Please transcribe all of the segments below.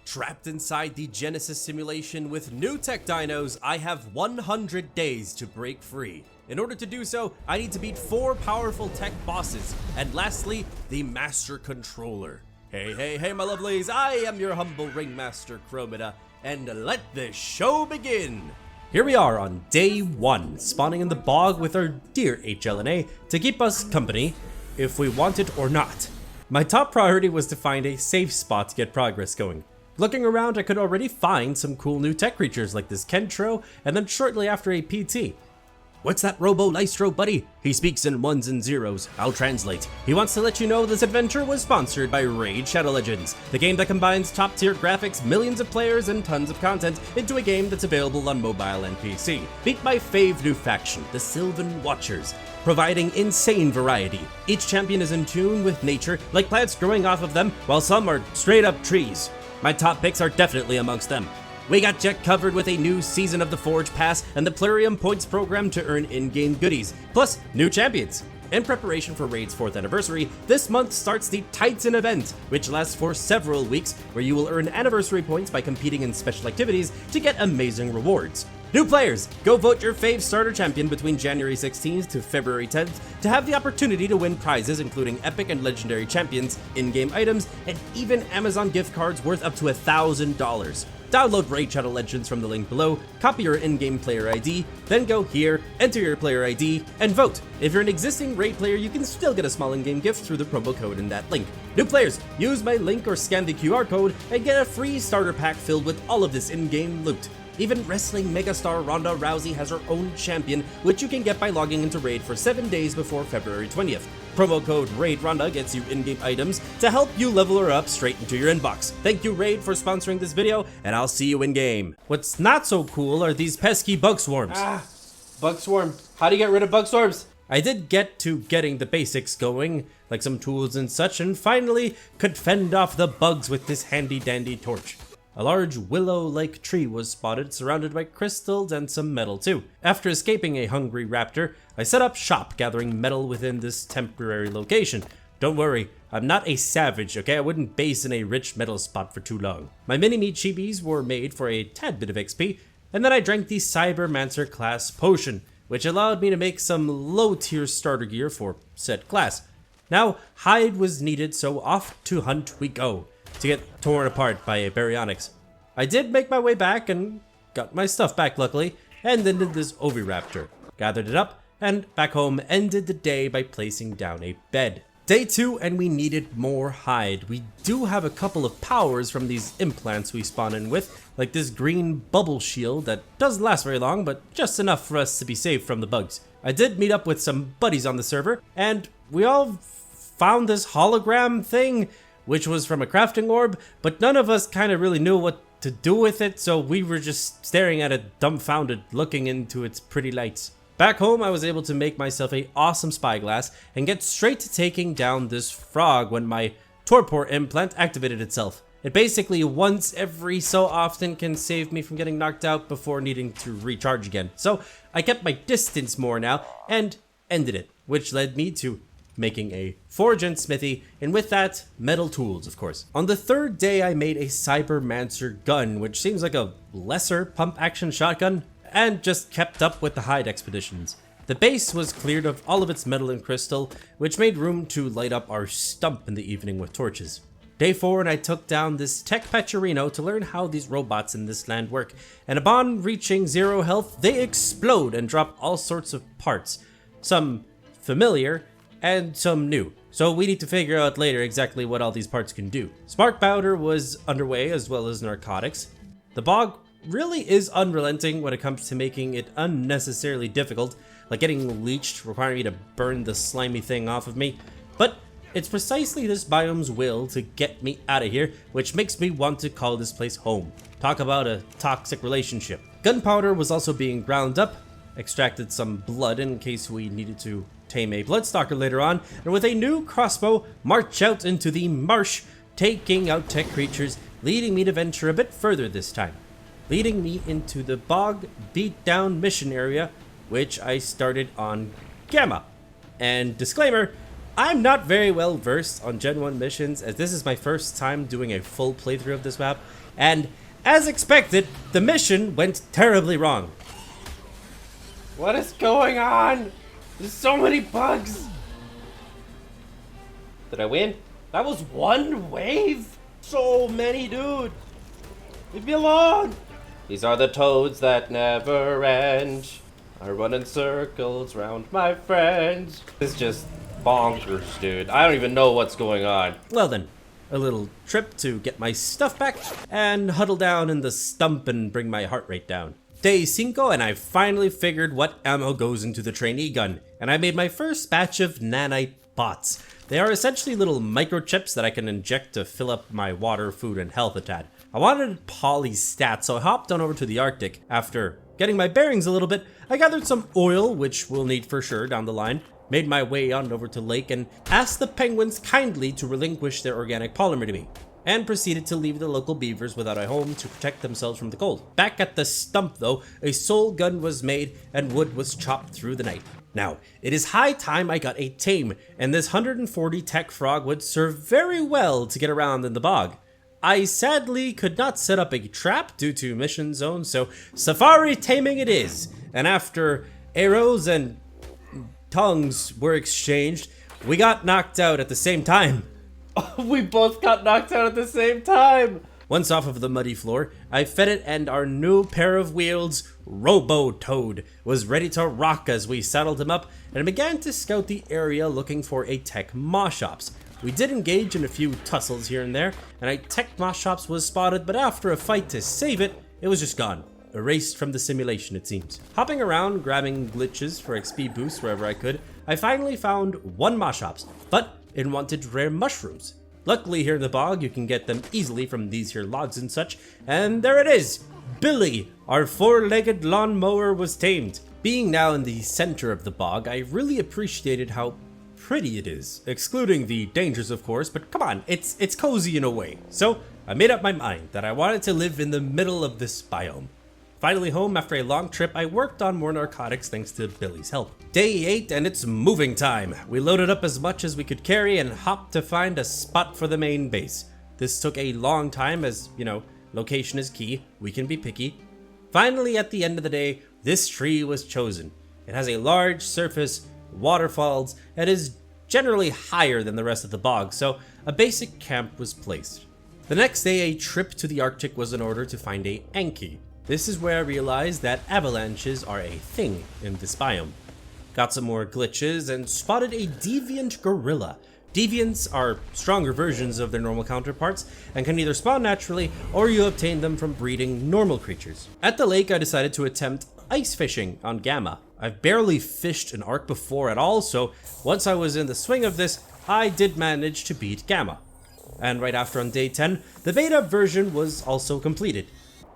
Trapped inside the Genesis simulation with new tech dinos, I have 100 days to break free. In order to do so, I need to beat 4 powerful tech bosses, and lastly, the Master Controller. Hey my lovelies, I am your humble ringmaster Crowmeda, and let the show begin! Here we are on day 1, spawning in the bog with our dear HLNA to keep us company, if we want it or not. My top priority was to find a safe spot to get progress going. Looking around, I could already find some cool new tech creatures like this Kentro, and then shortly after a PT. What's that Robo-Lystro, buddy? He speaks in 1s and 0s. I'll translate. He wants to let you know this adventure was sponsored by Raid Shadow Legends, the game that combines top-tier graphics, millions of players, and tons of content into a game that's available on mobile and PC. Beat my fave new faction, the Sylvan Watchers, providing insane variety. Each champion is in tune with nature, like plants growing off of them, while some are straight-up trees. My top picks are definitely amongst them. We got Jet covered with a new season of the Forge Pass and the Plarium Points program to earn in-game goodies, plus new champions. In preparation for Raid's 4th anniversary, this month starts the Titan event, which lasts for several weeks, where you will earn anniversary points by competing in special activities to get amazing rewards. New players, go vote your fave starter champion between January 16th to February 10th to have the opportunity to win prizes including epic and legendary champions, in-game items, and even Amazon gift cards worth up to $1,000. Download Raid Shadow Legends from the link below, copy your in-game player ID, then go here, enter your player ID, and vote. If you're an existing Raid player, you can still get a small in-game gift through the promo code in that link. New players, use my link or scan the QR code and get a free starter pack filled with all of this in-game loot. Even wrestling megastar Ronda Rousey has her own champion, which you can get by logging into Raid for 7 days before February 20th. Promo code RAIDRONDA gets you in-game items to help you level her up straight into your inbox. Thank you Raid for sponsoring this video, and I'll see you in-game. What's not so cool are these pesky bug swarms. Bug swarm. How do you get rid of bug swarms? I did get to getting the basics going, like some tools and such, and finally could fend off the bugs with this handy-dandy torch. A large willow-like tree was spotted, surrounded by crystals and some metal too. After escaping a hungry raptor, I set up shop, gathering metal within this temporary location. Don't worry, I'm not a savage, okay? I wouldn't base in a rich metal spot for too long. My mini-me chibis were made for a tad bit of XP, and then I drank the Cybermancer class potion, which allowed me to make some low-tier starter gear for said class. Now, hide was needed, so off to hunt we go, to get torn apart by a baryonyx. I did make my way back and got my stuff back luckily, and then did this oviraptor, gathered it up, and back home ended the day by placing down a bed. Day 2 and we needed more hide. We do have a couple of powers from these implants we spawn in with, like this green bubble shield that doesn't last very long, but just enough for us to be safe from the bugs. I did meet up with some buddies on the server, and we all found this hologram thing, which was from a crafting orb, but none of us kind of really knew what to do with it, so we were just staring at it dumbfounded, looking into its pretty lights. Back home, I was able to make myself a awesome spyglass and get straight to taking down this frog when my torpor implant activated itself. It basically once every so often can save me from getting knocked out before needing to recharge again. So I kept my distance more now and ended it, which led me to making a forge and smithy, and with that, metal tools, of course. On the 3rd day, I made a Cybermancer gun, which seems like a lesser pump-action shotgun, and just kept up with the hide expeditions. The base was cleared of all of its metal and crystal, which made room to light up our stump in the evening with torches. Day 4 and I took down this Tek Bosses to learn how these robots in this land work, and upon reaching 0 health, they explode and drop all sorts of parts. Some familiar, and some new. So we need to figure out later exactly what all these parts can do. Spark powder was underway, as well as narcotics. The bog really is unrelenting when it comes to making it unnecessarily difficult, like getting leeched, requiring me to burn the slimy thing off of me. But it's precisely this biome's will to get me out of here, which makes me want to call this place home. Talk about a toxic relationship. Gunpowder was also being ground up, extracted some blood in case we needed to tame a bloodstalker later on, and with a new crossbow, march out into the marsh, taking out tech creatures, leading me to venture a bit further this time, leading me into the bog beatdown mission area, which I started on Gamma. And disclaimer, I'm not very well versed on Gen 1 missions, as this is my first time doing a full playthrough of this map, and as expected, the mission went terribly wrong. What is going on? There's so many bugs. Did I win? That was one wave? So many, dude. Leave me alone. These are the toads that never end. I run in circles round my friends. It's just bonkers, dude. I don't even know what's going on. Well then, a little trip to get my stuff back and huddle down in the stump and bring my heart rate down. Day 5 and I finally figured what ammo goes into the trainee gun, and I made my first batch of nanite bots. They are essentially little microchips that I can inject to fill up my water, food, and health a tad. I wanted poly stats, so I hopped on over to the Arctic. After getting my bearings a little bit, I gathered some oil, which we'll need for sure down the line, made my way on over to lake and asked the penguins kindly to relinquish their organic polymer to me, and proceeded to leave the local beavers without a home to protect themselves from the cold. Back at the stump though, a soul gun was made and wood was chopped through the night. Now, it is high time I got a tame, and this 140 tech frog would serve very well to get around in the bog. I sadly could not set up a trap due to mission zone, so safari taming it is. And after arrows and tongues were exchanged, we got knocked out at the same time. We both got knocked out at the same time. Once off of the muddy floor, I fed it, and our new pair of wheels, Robo-Toad, was ready to rock as we saddled him up and began to scout the area looking for a Tek Bosses. We did engage in a few tussles here and there, and a Tek Bosses was spotted, but after a fight to save it, it was just gone. Erased from the simulation, it seems. Hopping around, grabbing glitches for XP boosts wherever I could, I finally found one Bosses, but it wanted rare mushrooms. Luckily here in the bog, you can get them easily from these here logs and such, and there it is! Billy, our four-legged lawnmower, was tamed. Being now in the center of the bog, I really appreciated how pretty it is, excluding the dangers of course, but come on, it's cozy in a way. So I made up my mind that I wanted to live in the middle of this biome. Finally home after a long trip, I worked on more narcotics thanks to Billy's help. Day 8 and it's moving time. We loaded up as much as we could carry and hopped to find a spot for the main base. This took a long time as, you know, location is key, we can be picky. Finally at the end of the day, this tree was chosen. It has a large surface, waterfalls, and is generally higher than the rest of the bog, so a basic camp was placed. The next day a trip to the Arctic was in order to find a Anki. This is where I realized that avalanches are a thing in this biome. Got some more glitches and spotted a deviant gorilla. Deviants are stronger versions of their normal counterparts and can either spawn naturally or you obtain them from breeding normal creatures. At the lake I decided to attempt ice fishing on Gamma. I've barely fished an arc before at all, so once I was in the swing of this, I did manage to beat Gamma. And right after on day 10, the beta version was also completed.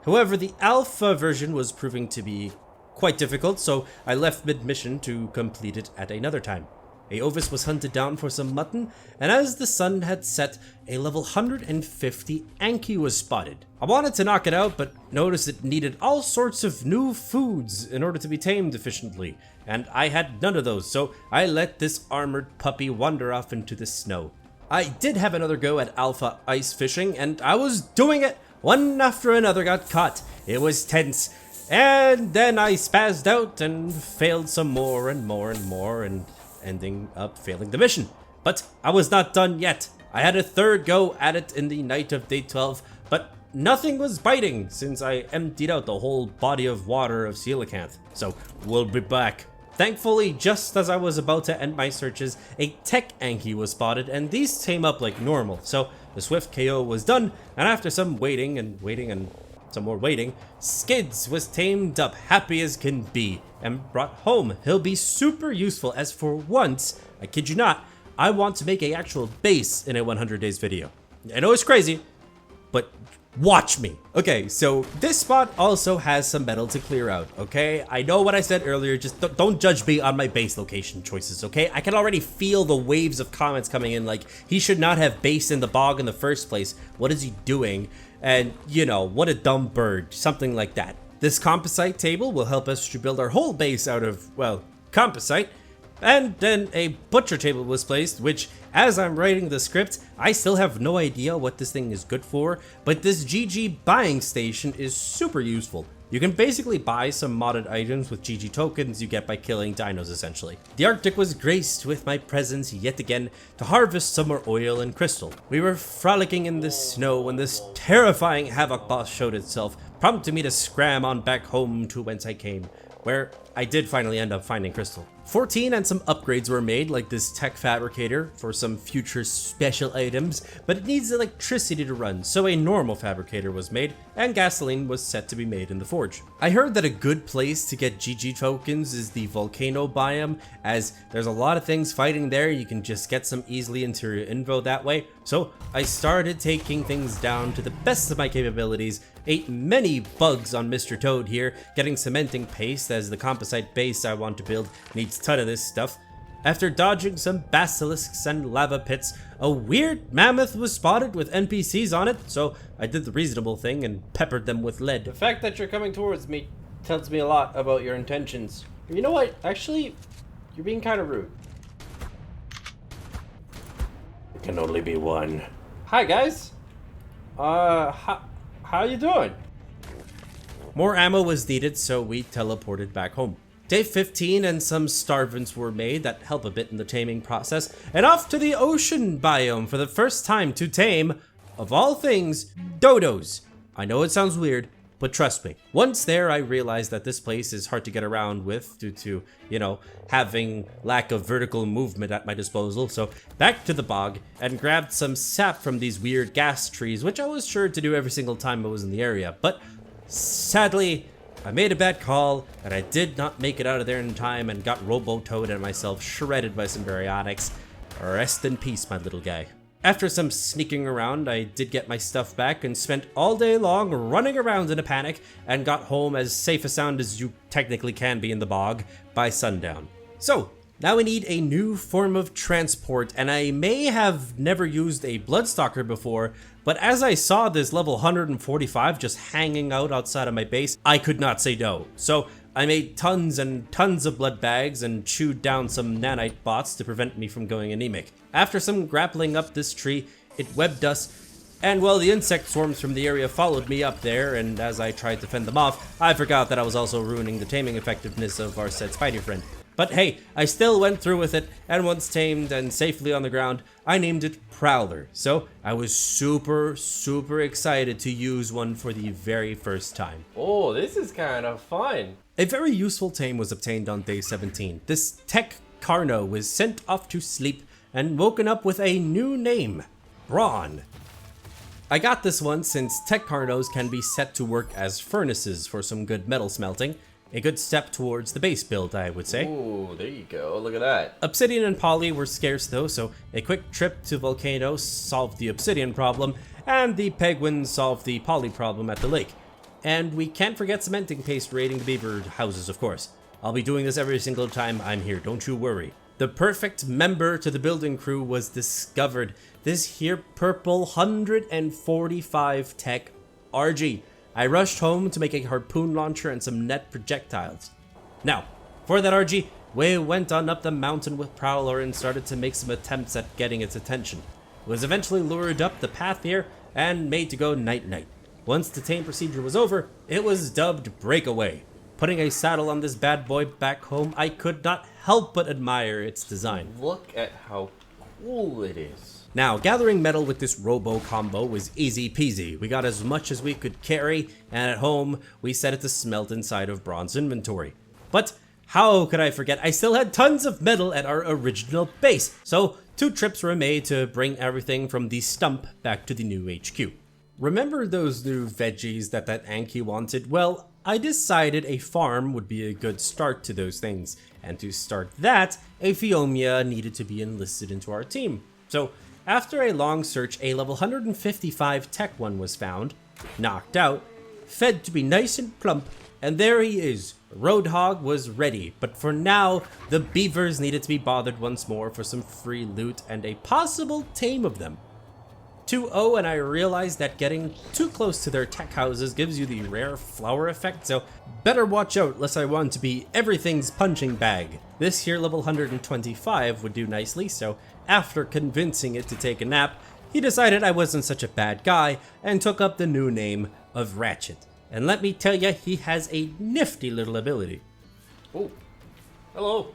However, the alpha version was proving to be quite difficult, so I left mid-mission to complete it at another time. A Ovis was hunted down for some mutton, and as the sun had set, a level 150 Anki was spotted. I wanted to knock it out, but noticed it needed all sorts of new foods in order to be tamed efficiently, and I had none of those, so I let this armored puppy wander off into the snow. I did have another go at alpha ice fishing, and I was doing it. One after another got caught. It was tense. And then I spazzed out and failed some more and more and more and ending up failing the mission. But I was not done yet. I had a third go at it in the night of day 12, but nothing was biting since I emptied out the whole body of water of coelacanth. So we'll be back. Thankfully, just as I was about to end my searches, a Tek Anki was spotted, and these tame up like normal, so the swift KO was done, and after some waiting and some more waiting, Skids was tamed up happy as can be, and brought home. He'll be super useful, as for once, I kid you not, I want to make an actual base in a 100 days video. I know it's crazy, but watch me. Okay, so this spot also has some metal to clear out, okay? I know what I said earlier, just don't judge me on my base location choices, okay? I can already feel the waves of comments coming in like, he should not have based in the bog in the first place. What is he doing? And, you know, what a dumb bird, something like that. This composite table will help us to build our whole base out of, well, composite. And then a butcher table was placed, which, as I'm writing the script, I still have no idea what this thing is good for, but this GG buying station is super useful. You can basically buy some modded items with GG tokens you get by killing dinos essentially. The Arctic was graced with my presence yet again to harvest some more oil and crystal. We were frolicking in the snow when this terrifying havoc boss showed itself, prompting me to scram on back home to whence I came, where I did finally end up finding crystal. 14 and some upgrades were made, like this tech fabricator for some future special items, but it needs electricity to run, so a normal fabricator was made, and gasoline was set to be made in the forge. I heard that a good place to get GG tokens is the volcano biome, as there's a lot of things fighting there. You can just get some easily interior info that way, so I started taking things down to the best of my capabilities, ate many bugs on Mr. Toad here, getting cementing paste as the composite base I want to build needs a ton of this stuff. After dodging some basilisks and lava pits, a weird mammoth was spotted with NPCs on it, so I did the reasonable thing and peppered them with lead. The fact that you're coming towards me tells me a lot about your intentions. You know what? Actually, you're being kind of rude. It can only be one. Hi, guys. How you doing? More ammo was needed, so we teleported back home. Day 15 and some starvants were made that help a bit in the taming process, and off to the ocean biome for the first time to tame, of all things, dodos. I know it sounds weird, but trust me. Once there, I realized that this place is hard to get around with due to, having lack of vertical movement at my disposal, so back to the bog and grabbed some sap from these weird gas trees, which I was sure to do every single time I was in the area, but sadly, I made a bad call, and I did not make it out of there in time and got robo-toed and myself shredded by some baryonyx. Rest in peace, my little guy. After some sneaking around, I did get my stuff back and spent all day long running around in a panic and got home as safe and sound as you technically can be in the bog by sundown. So, now we need a new form of transport, and I may have never used a Bloodstalker before, but as I saw this level 145 just hanging out outside of my base, I could not say no. So I made tons and tons of blood bags and chewed down some nanite bots to prevent me from going anemic. After some grappling up this tree, it webbed us, and well, the insect swarms from the area followed me up there, and as I tried to fend them off, I forgot that I was also ruining the taming effectiveness of our said spider friend. But hey, I still went through with it, and once tamed and safely on the ground, I named it Prowler. So I was super excited to use one for the very first time. Oh, this is kind of fun. A very useful tame was obtained on day 17. This Tek Carno was sent off to sleep and woken up with a new name, Brawn. I got this one since Tek Carnos can be set to work as furnaces for some good metal smelting. A good step towards the base build, I would say. Ooh, there you go. Look at that. Obsidian and poly were scarce though, so a quick trip to Volcano solved the obsidian problem, and the Penguins solved the poly problem at the lake. And we can't forget cementing paste raiding the beaver houses, of course. I'll be doing this every single time I'm here, don't you worry. The perfect member to the building crew was discovered. This here purple 145 tech RG. I rushed home to make a harpoon launcher and some net projectiles. Now, for that RG, we went on up the mountain with Prowler and started to make some attempts at getting its attention. It was eventually lured up the path here and made to go night-night. Once the tame procedure was over, it was dubbed Breakaway. Putting a saddle on this bad boy back home, I could not help but admire its design. Look at how cool it is. Now, gathering metal with this robo combo was easy peasy. We got as much as we could carry, and at home, we set it to smelt inside of Braun's inventory. But how could I forget I still had tons of metal at our original base, so 2 trips were made to bring everything from the stump back to the new HQ. Remember those new veggies that Anki wanted? Well, I decided a farm would be a good start to those things, and to start that, a Phiomia needed to be enlisted into our team. So, after a long search, a level 155 tech one was found, knocked out, fed to be nice and plump, and there he is. Roadhog was ready, but for now, the beavers needed to be bothered once more for some free loot and a possible tame of them. 2-0, and I realized that getting too close to their tech houses gives you the rare flower effect, so better watch out lest I want to be everything's punching bag. This here level 125 would do nicely, so after convincing it to take a nap, he decided I wasn't such a bad guy and took up the new name of Ratchet. And let me tell you, he has a nifty little ability. Oh, hello.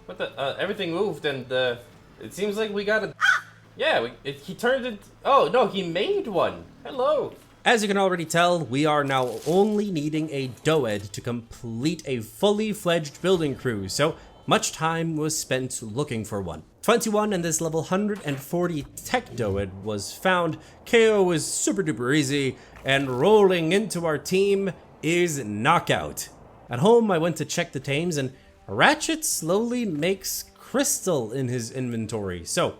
What the? Everything moved, and it seems like we got a. Yeah, he turned it. Oh no, he made one. Hello. As you can already tell, we are now only needing a doed to complete a fully fledged building crew, so much time was spent looking for one. 21 and this level 140 tech doed was found. KO is super duper easy, and rolling into our team is Knockout. At home, I went to check the tames, and Ratchet slowly makes crystal in his inventory. So,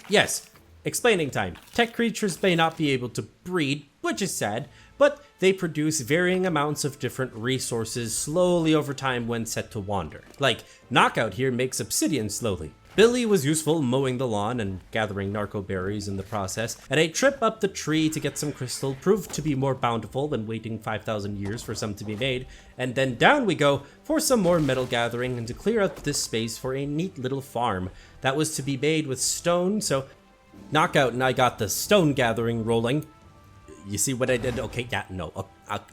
yes, explaining time. Tech creatures may not be able to breed, which is sad, but they produce varying amounts of different resources slowly over time when set to wander. Like, Knockout here makes obsidian slowly. Billy was useful mowing the lawn and gathering narco berries in the process, and a trip up the tree to get some crystal proved to be more bountiful than waiting 5,000 years for some to be made, and then down we go for some more metal gathering and to clear out this space for a neat little farm that was to be made with stone, so Knockout and I got the stone gathering rolling. You see what I did? Okay, yeah, no,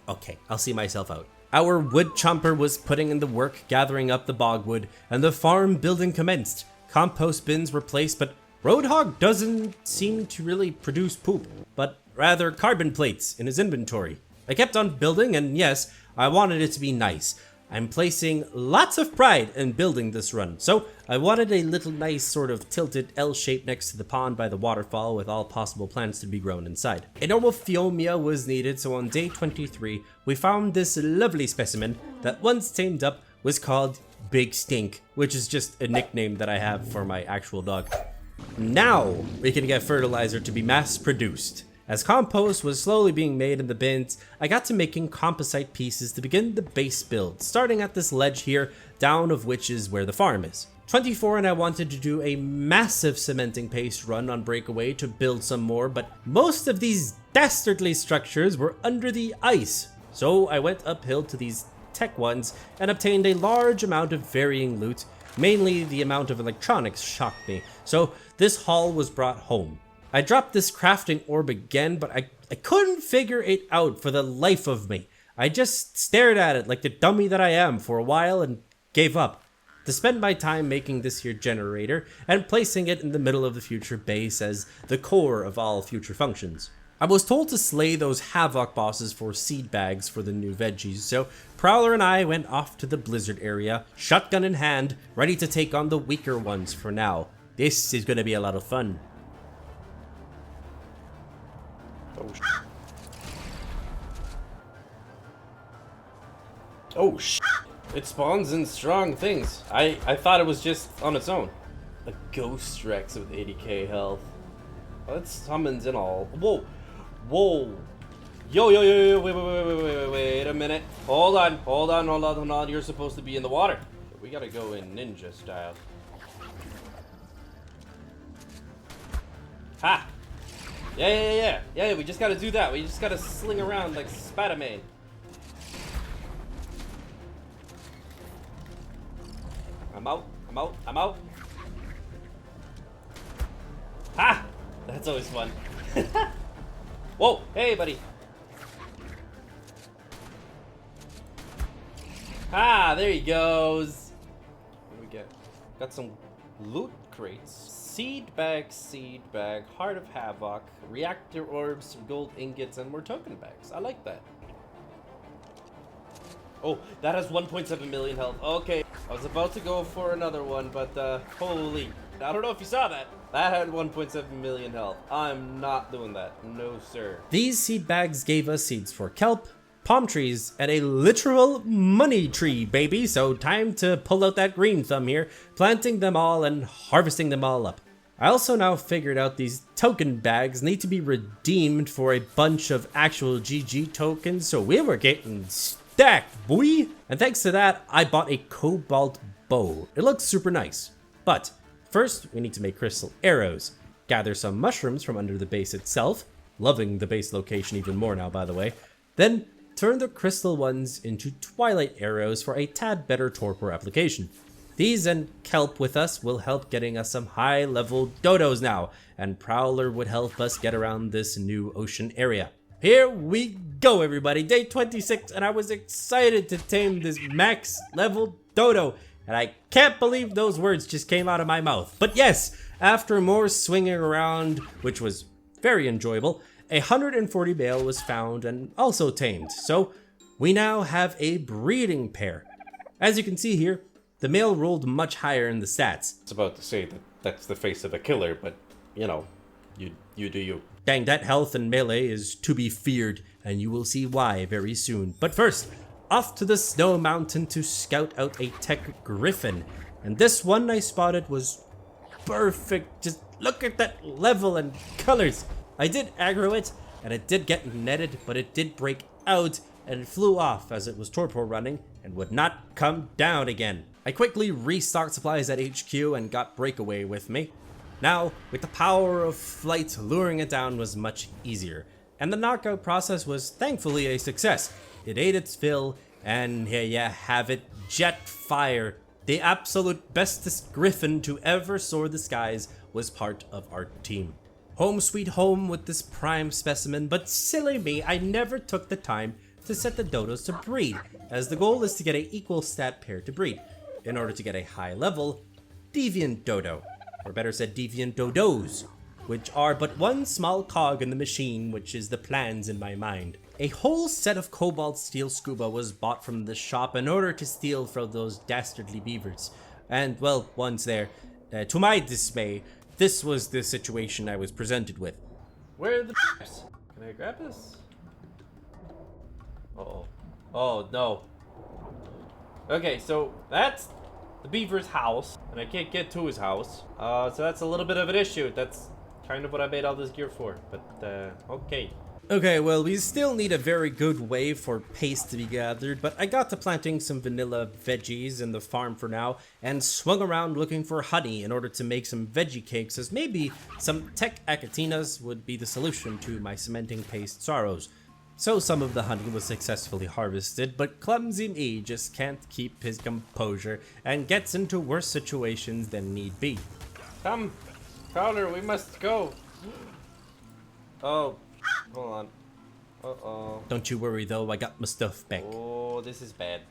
okay, I'll see myself out. Our wood chomper was putting in the work gathering up the bogwood, and the farm building commenced. Compost bins were placed, but Roadhog doesn't seem to really produce poop, but rather carbon plates in his inventory. I kept on building, and yes, I wanted it to be nice. I'm placing lots of pride in building this run, so I wanted a little nice sort of tilted L shape next to the pond by the waterfall with all possible plants to be grown inside. A normal Phiomia was needed, so on day 23, we found this lovely specimen that once tamed up was called Big Stink, which is just a nickname that I have for my actual dog. Now we can get fertilizer to be mass produced. As compost was slowly being made in the bins, I got to making composite pieces to begin the base build, starting at this ledge here, down of which is where the farm is. 24 and I wanted to do a massive cementing paste run on breakaway to build some more, but most of these dastardly structures were under the ice. So I went uphill to these tech ones and obtained a large amount of varying loot. Mainly the amount of electronics shocked me, so this haul was brought home. I dropped this crafting orb again, but I couldn't figure it out for the life of me. I just stared at it like the dummy that I am for a while and gave up. To spend my time making this here generator and placing it in the middle of the future base as the core of all future functions. I was told to slay those Havoc bosses for seed bags for the new veggies, so Prowler and I went off to the blizzard area, shotgun in hand, ready to take on the weaker ones for now. This is gonna be a lot of fun. Oh sh! It spawns in strong things. I thought it was just on its own. A Ghost Rex with 80k health. Well, it summons in all. Whoa! Whoa! Yo, wait a minute. Hold on. You're supposed to be in the water. We gotta go in ninja style. Ha! Yeah, we just gotta do that. We just gotta sling around like Spider-Man. I'm out. Ha! That's always fun. Whoa, hey buddy. Ah, there he goes. What do we get? Got some loot crates. Seed bag, Heart of Havoc, reactor orbs, some gold ingots, and more token bags. I like that. Oh, that has 1.7 million health. Okay, I was about to go for another one, but holy. I don't know if you saw that. That had 1.7 million health. I'm not doing that. No, sir. These seed bags gave us seeds for kelp, palm trees, and a literal money tree, baby. So time to pull out that green thumb here, planting them all and harvesting them all up. I also now figured out these token bags need to be redeemed for a bunch of actual GG tokens, so we were getting stacked, boy! And thanks to that, I bought a cobalt bow. It looks super nice. But first, we need to make crystal arrows. gather some mushrooms from under the base itself, loving the base location even more now by the way, then turn the crystal ones into twilight arrows for a tad better torpor application. These and kelp with us will help getting us some high level dodos now, and Prowler would help us get around this new ocean area. Here we go everybody, day 26, and I was excited to tame this max level dodo, and I can't believe those words just came out of my mouth. But yes, after more swinging around, which was very enjoyable, 140 male was found and also tamed, so we now have a breeding pair. As you can see here, the male rolled much higher in the stats. I was about to say that that's the face of a killer, but you know, you do you. Dang, that health and melee is to be feared, and you will see why very soon. But first, off to the snow mountain to scout out a Tek griffin. And this one I spotted was perfect. Just look at that level and colors. I did aggro it, and it did get netted, but it did break out and flew off as it was torpor running and would not come down again. I quickly restocked supplies at HQ and got breakaway with me. Now, with the power of flight, luring it down was much easier, and the knockout process was thankfully a success. It ate its fill, and here you have it, jet fire. The absolute bestest griffin to ever soar the skies was part of our team. Home sweet home with this prime specimen, but silly me, I never took the time to set the dodos to breed, as the goal is to get an equal stat pair to breed, in order to get a high level deviant dodo, or better said deviant dodos, which are but one small cog in the machine, which is the plans in my mind. A whole set of cobalt steel scuba was bought from the shop in order to steal from those dastardly beavers, and well, once there, to my dismay, this was the situation I was presented with. Where are the beavers? Can I grab this? Uh-oh. Oh, no. Okay, so that's the beaver's house, and I can't get to his house. So that's a little bit of an issue. That's kind of what I made all this gear for, but, okay. Okay, well, we still need a very good way for paste to be gathered, but I got to planting some vanilla veggies in the farm for now, and swung around looking for honey in order to make some veggie cakes, as maybe some Tek acatinas would be the solution to my cementing paste sorrows. So some of the honey was successfully harvested, but clumsy me just can't keep his composure, and gets into worse situations than need be. Come, Prowler, we must go. Oh. Hold on. Uh-oh. Don't you worry though, I got my stuff back. Oh, this is bad.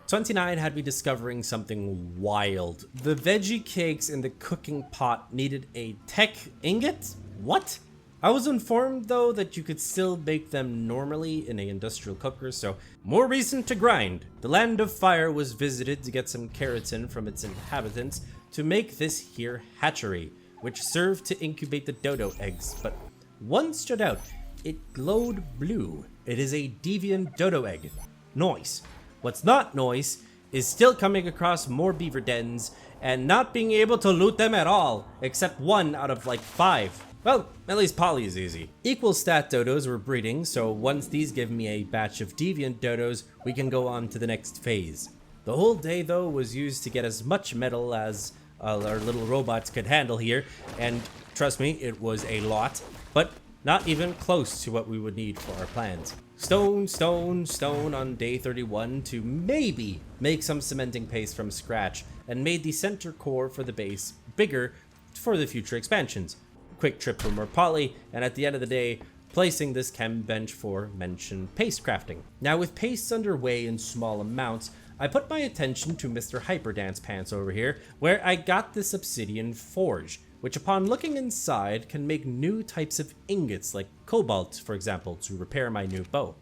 29 had me discovering something wild. The veggie cakes in the cooking pot needed a Tek ingot? What? I was informed though that you could still bake them normally in an industrial cooker, so more reason to grind. The Land of Fire was visited to get some keratin from its inhabitants to make this here hatchery, which served to incubate the dodo eggs, but one stood out. It glowed blue. It is a deviant dodo egg. Noise. What's not noise is still coming across more beaver dens and not being able to loot them at all, except 1 out of like 5. Well, at least Polly is easy. Equal stat dodos were breeding, so once these give me a batch of deviant dodos, we can go on to the next phase. The whole day though was used to get as much metal as our little robots could handle here, and trust me, it was a lot, but not even close to what we would need for our plans. Stone, stone, stone on day 31 to maybe make some cementing paste from scratch, and made the center core for the base bigger for the future expansions. Quick trip for more poly, and at the end of the day, placing this chem bench for mentioned paste crafting. Now with pastes underway in small amounts, I put my attention to Mr. Hyperdance Pants over here, where I got this obsidian forge, which upon looking inside can make new types of ingots like cobalt, for example, to repair my new bow.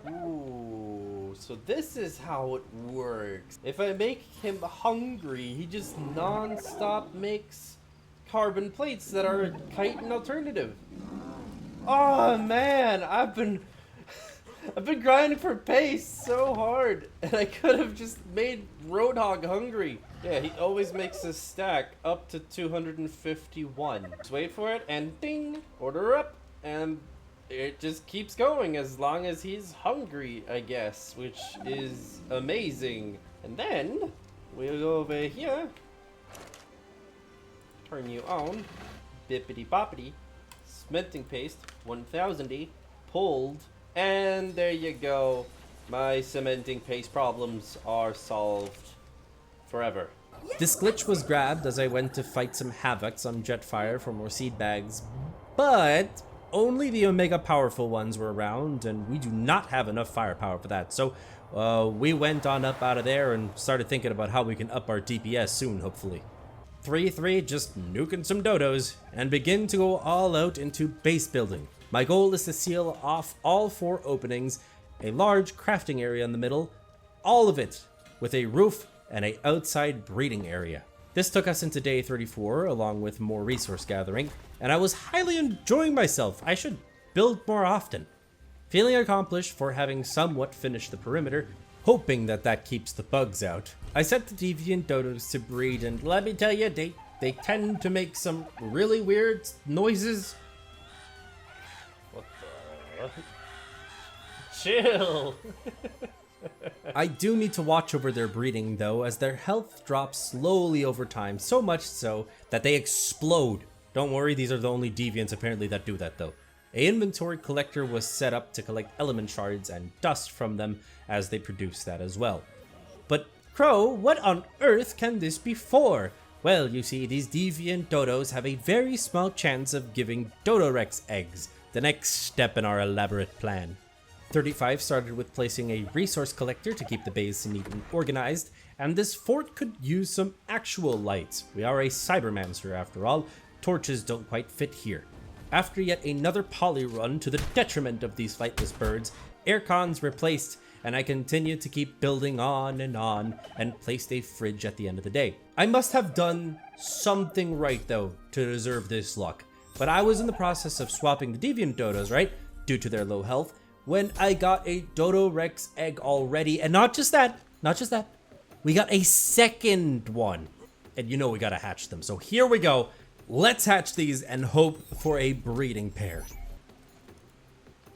Ooh, so this is how it works. If I make him hungry, he just non-stop makes carbon plates that are a chitin alternative. Oh man, I've been grinding for paste so hard, and I could have just made Roadhog hungry. Yeah, he always makes a stack up to 251. Just wait for it, and ding, order up, and it just keeps going as long as he's hungry, I guess, which is amazing. And then we'll go over here, Turn you on. Bippity boppity. Cementing paste. 1000 pulled. And there you go. My cementing paste problems are solved forever. This glitch was grabbed as I went to fight some Havocs on Jetfire for more seed bags, but only the Omega powerful ones were around, and we do not have enough firepower for that. So we went on up out of there and started thinking about how we can up our DPS soon, hopefully. 3-3, just nuking some dodos and begin to go all out into base building. My goal is to seal off all 4 openings, a large crafting area in the middle, all of it with a roof and an outside breeding area. This took us into day 34 along with more resource gathering, and I was highly enjoying myself. I should build more often. Feeling accomplished for having somewhat finished the perimeter, hoping that keeps the bugs out, I set the deviant dodos to breed, and let me tell you, they tend to make some really weird noises. What the? Chill! I do need to watch over their breeding though, as their health drops slowly over time, so much so that they explode. Don't worry, these are the only deviants apparently that do that though. A inventory collector was set up to collect element shards and dust from them as they produce that as well. But Crow, what on earth can this be for? Well, you see, these deviant dodos have a very small chance of giving Dodo Rex eggs, the next step in our elaborate plan. 35 started with placing a resource collector to keep the base neat and organized, and this fort could use some actual lights. We are a Cybermancer after all, torches don't quite fit here. After yet another poly run to the detriment of these flightless birds, aircons were placed, and I continued to keep building on and placed a fridge at the end of the day. I must have done something right though to deserve this luck, but I was in the process of swapping the deviant dodos, right, due to their low health, when I got a Dodo Rex egg already, and not just that, we got a second one, and you know we gotta hatch them. So here we go, let's hatch these and hope for a breeding pair.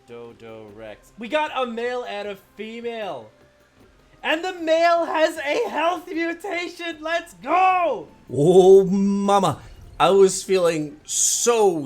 Dodo Rex. We got a male and a female, and the male has a health mutation. Let's go! Oh mama, I was feeling so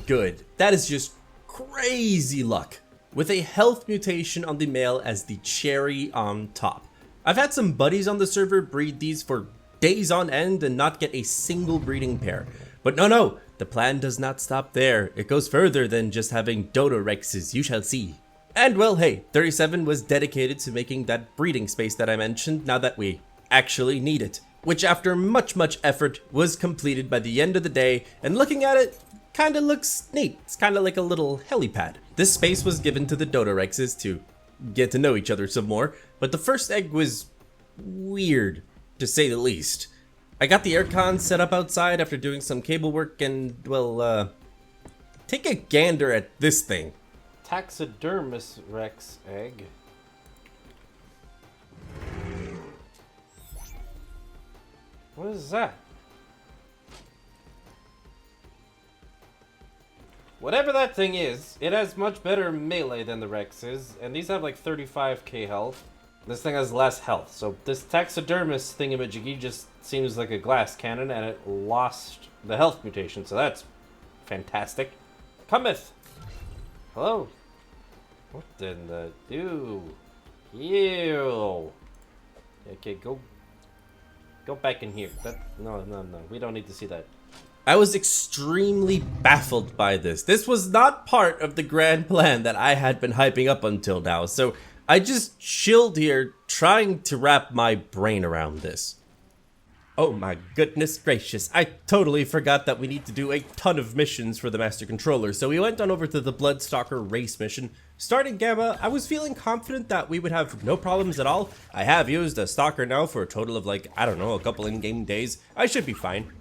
good. That is just crazy luck. With a health mutation on the male as the cherry on top. I've had some buddies on the server breed these for days on end and not get a single breeding pair. But no, the plan does not stop there. It goes further than just having Dodo Rexes, you shall see. And well, hey, 37 was dedicated to making that breeding space that I mentioned now that we actually need it. Which after much effort was completed by the end of the day, and looking at it, kinda looks neat. It's kinda like a little helipad. This space was given to the Dodo Rexes to get to know each other some more, but the first egg was weird, to say the least. I got the aircon set up outside after doing some cable work and, well, take a gander at this thing. Taxidermis Rex egg. What is that? Whatever that thing is, it has much better melee than the Rexes, and these have like 35k health. This thing has less health, so this taxidermist thingamajiggy just seems like a glass cannon, and it lost the health mutation, so that's fantastic. Cometh! Hello? What in the do? Ew! Okay, go back in here. No, we don't need to see that. I was extremely baffled by this. This was not part of the grand plan that I had been hyping up until now, so I just chilled here trying to wrap my brain around this. Oh my goodness gracious, I totally forgot that we need to do a ton of missions for the Master Controller, so we went on over to the Bloodstalker race mission. Starting Gamma, I was feeling confident that we would have no problems at all. I have used a Stalker now for a total of like, I don't know, a couple in-game days. I should be fine.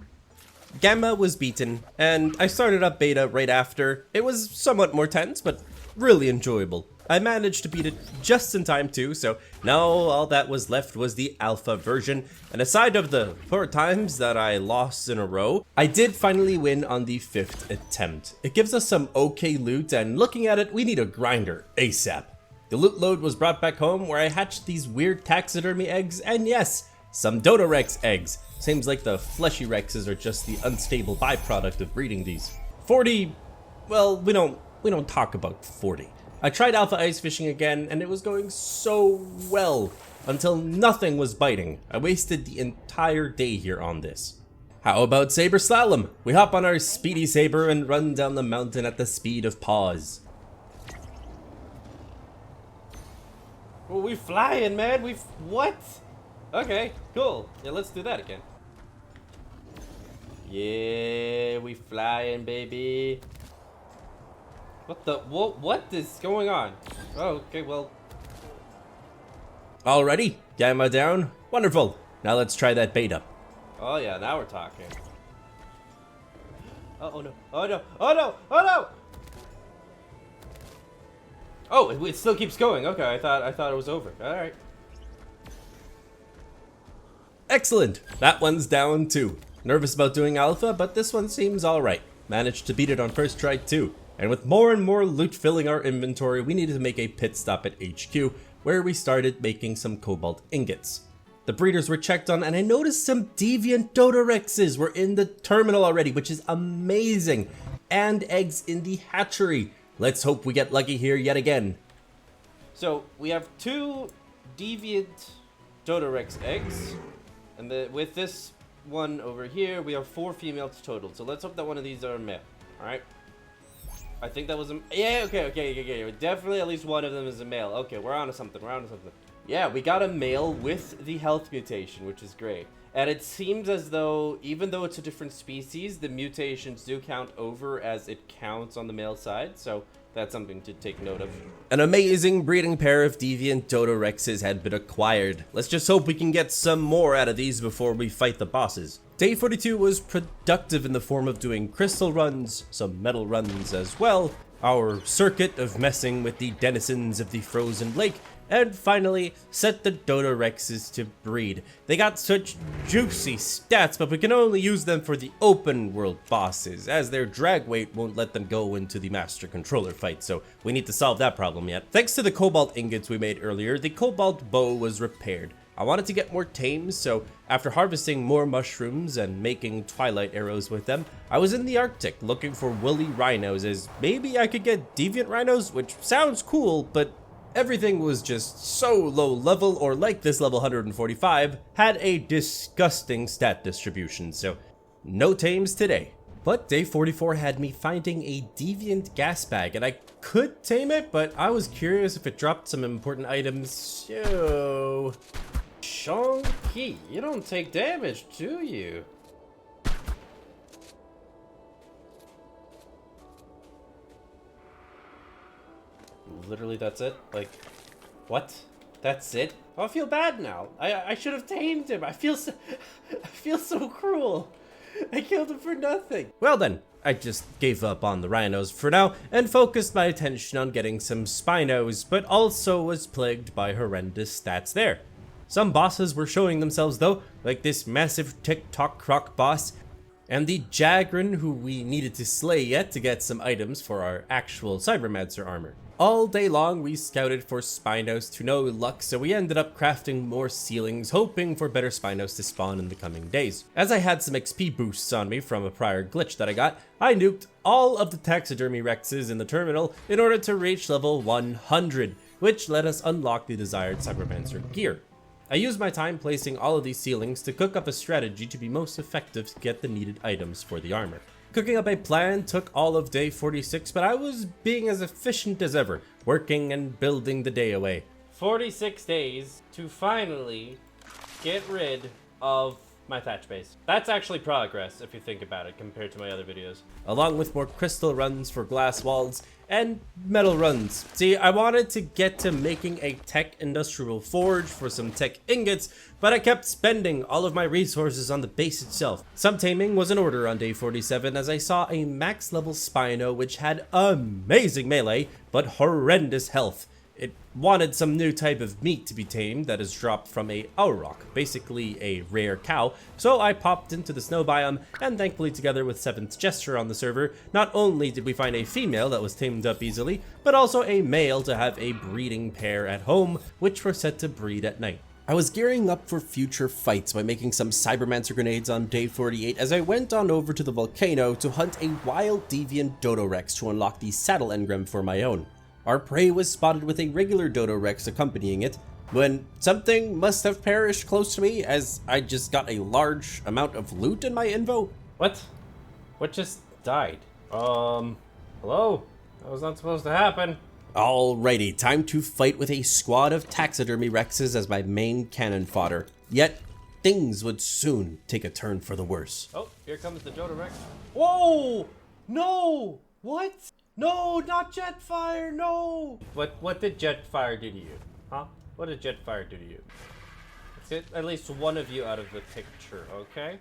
Gamma was beaten, and I started up Beta right after. It was somewhat more tense, but really enjoyable. I managed to beat it just in time too, so now all that was left was the alpha version, and aside of the 4 times that I lost in a row, I did finally win on the 5th attempt. It gives us some okay loot, and looking at it, we need a grinder ASAP. The loot load was brought back home where I hatched these weird taxidermy eggs, and yes, some dodo rex eggs. Seems like the fleshy rexes are just the unstable byproduct of breeding these. 40, well, we don't talk about 40. I tried alpha ice fishing again, and it was going so well until nothing was biting. I wasted the entire day here on this. How about saber slalom? We hop on our speedy saber and run down the mountain at the speed of paws. Oh, we flying, man. What? Okay, cool. Yeah, let's do that again. Yeah, we flying, baby. What is going on? Oh, okay, well. Alrighty, gamma down. Wonderful. Now let's try that beta. Oh yeah, now we're talking. Oh no, oh no, oh no, oh no! Oh, it still keeps going. Okay, I thought it was over. Alright. Excellent. That one's down too. Nervous about doing alpha, but this one seems alright. Managed to beat it on first try too. And with more and more loot filling our inventory, we needed to make a pit stop at HQ, where we started making some cobalt ingots. The breeders were checked on, and I noticed some deviant dodorexes were in the terminal already, which is amazing. And eggs in the hatchery. Let's hope we get lucky here yet again. So we have 2 deviant dodorex eggs, and with this one over here, we have 4 females total. So let's hope that one of these are a male. All right. I think that was a... Yeah, okay. Definitely at least one of them is a male. Okay, we're on to something. Yeah, we got a male with the health mutation, which is great. And it seems as though, even though it's a different species, the mutations do count over as it counts on the male side. So that's something to take note of. An amazing breeding pair of deviant dodorexes had been acquired. Let's just hope we can get some more out of these before we fight the bosses. Day 42 was productive in the form of doing crystal runs, some metal runs as well, our circuit of messing with the denizens of the frozen lake, and finally set the dodorexes to breed. They got such juicy stats, but we can only use them for the open world bosses, as their drag weight won't let them go into the master controller fight, so we need to solve that problem yet. Thanks to the cobalt ingots we made earlier, the cobalt bow was repaired. I wanted to get more tames, so after harvesting more mushrooms and making twilight arrows with them, I was in the Arctic looking for woolly rhinos, as maybe I could get deviant rhinos, which sounds cool, but everything was just so low level, or like this level 145, had a disgusting stat distribution, so no tames today. But day 44 had me finding a deviant gas bag, and I could tame it, but I was curious if it dropped some important items, so... Shonky, you don't take damage, do you? Literally, that's it? Like, what? That's it? Oh, I feel bad now. I should have tamed him. I feel so cruel. I killed him for nothing. Well then, I just gave up on the rhinos for now and focused my attention on getting some spinos, but also was plagued by horrendous stats there. Some bosses were showing themselves though, like this massive TikTok croc boss, and the Jagrin who we needed to slay yet to get some items for our actual Cybermancer armor. All day long we scouted for spinos to no luck, so we ended up crafting more ceilings, hoping for better spinos to spawn in the coming days. As I had some XP boosts on me from a prior glitch that I got, I nuked all of the taxidermy rexes in the terminal in order to reach level 100, which let us unlock the desired Cybermancer gear. I used my time placing all of these ceilings to cook up a strategy to be most effective to get the needed items for the armor. Cooking up a plan took all of day 46, but I was being as efficient as ever, working and building the day away. 46 days to finally get rid of my thatch base. That's actually progress if you think about it compared to my other videos. Along with more crystal runs for glass walls and metal runs. See, I wanted to get to making a tech industrial forge for some tech ingots, but I kept spending all of my resources on the base itself. Some taming was in order on day 47 as I saw a max level Spino which had amazing melee, but horrendous health. It wanted some new type of meat to be tamed that is dropped from a auroch, basically a rare cow, so I popped into the snow biome, and thankfully together with 7th Gesture on the server, not only did we find a female that was tamed up easily, but also a male to have a breeding pair at home, which were set to breed at night. I was gearing up for future fights by making some Cybermancer grenades on day 48 as I went on over to the volcano to hunt a wild deviant Dodo Rex to unlock the saddle engram for my own. Our prey was spotted with a regular Dodo Rex accompanying it, when something must have perished close to me as I just got a large amount of loot in my invo. What? What just died? Hello? That was not supposed to happen. Alrighty, time to fight with a squad of taxidermy Rexes as my main cannon fodder. Yet, things would soon take a turn for the worse. Oh, here comes the Dodo Rex. Whoa! No! What? No, not Jetfire, no! What did Jetfire do to you? Huh? What did Jetfire do to you? Let's get at least one of you out of the picture, okay?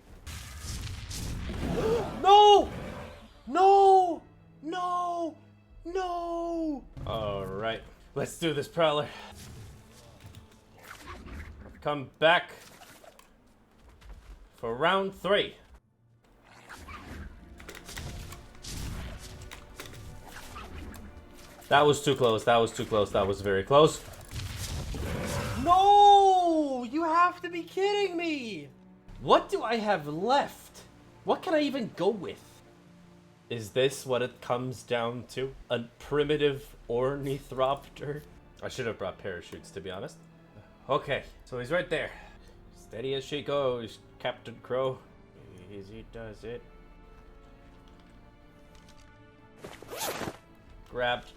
No! No! No! No! Alright, let's do this, Prowler. Come back for round 3. That was too close, that was too close, that was very close. No! You have to be kidding me! What do I have left? What can I even go with? Is this what it comes down to? A primitive ornithopter? I should have brought parachutes, to be honest. Okay, so he's right there. Steady as she goes, Captain Crow. Easy does it. Grabbed.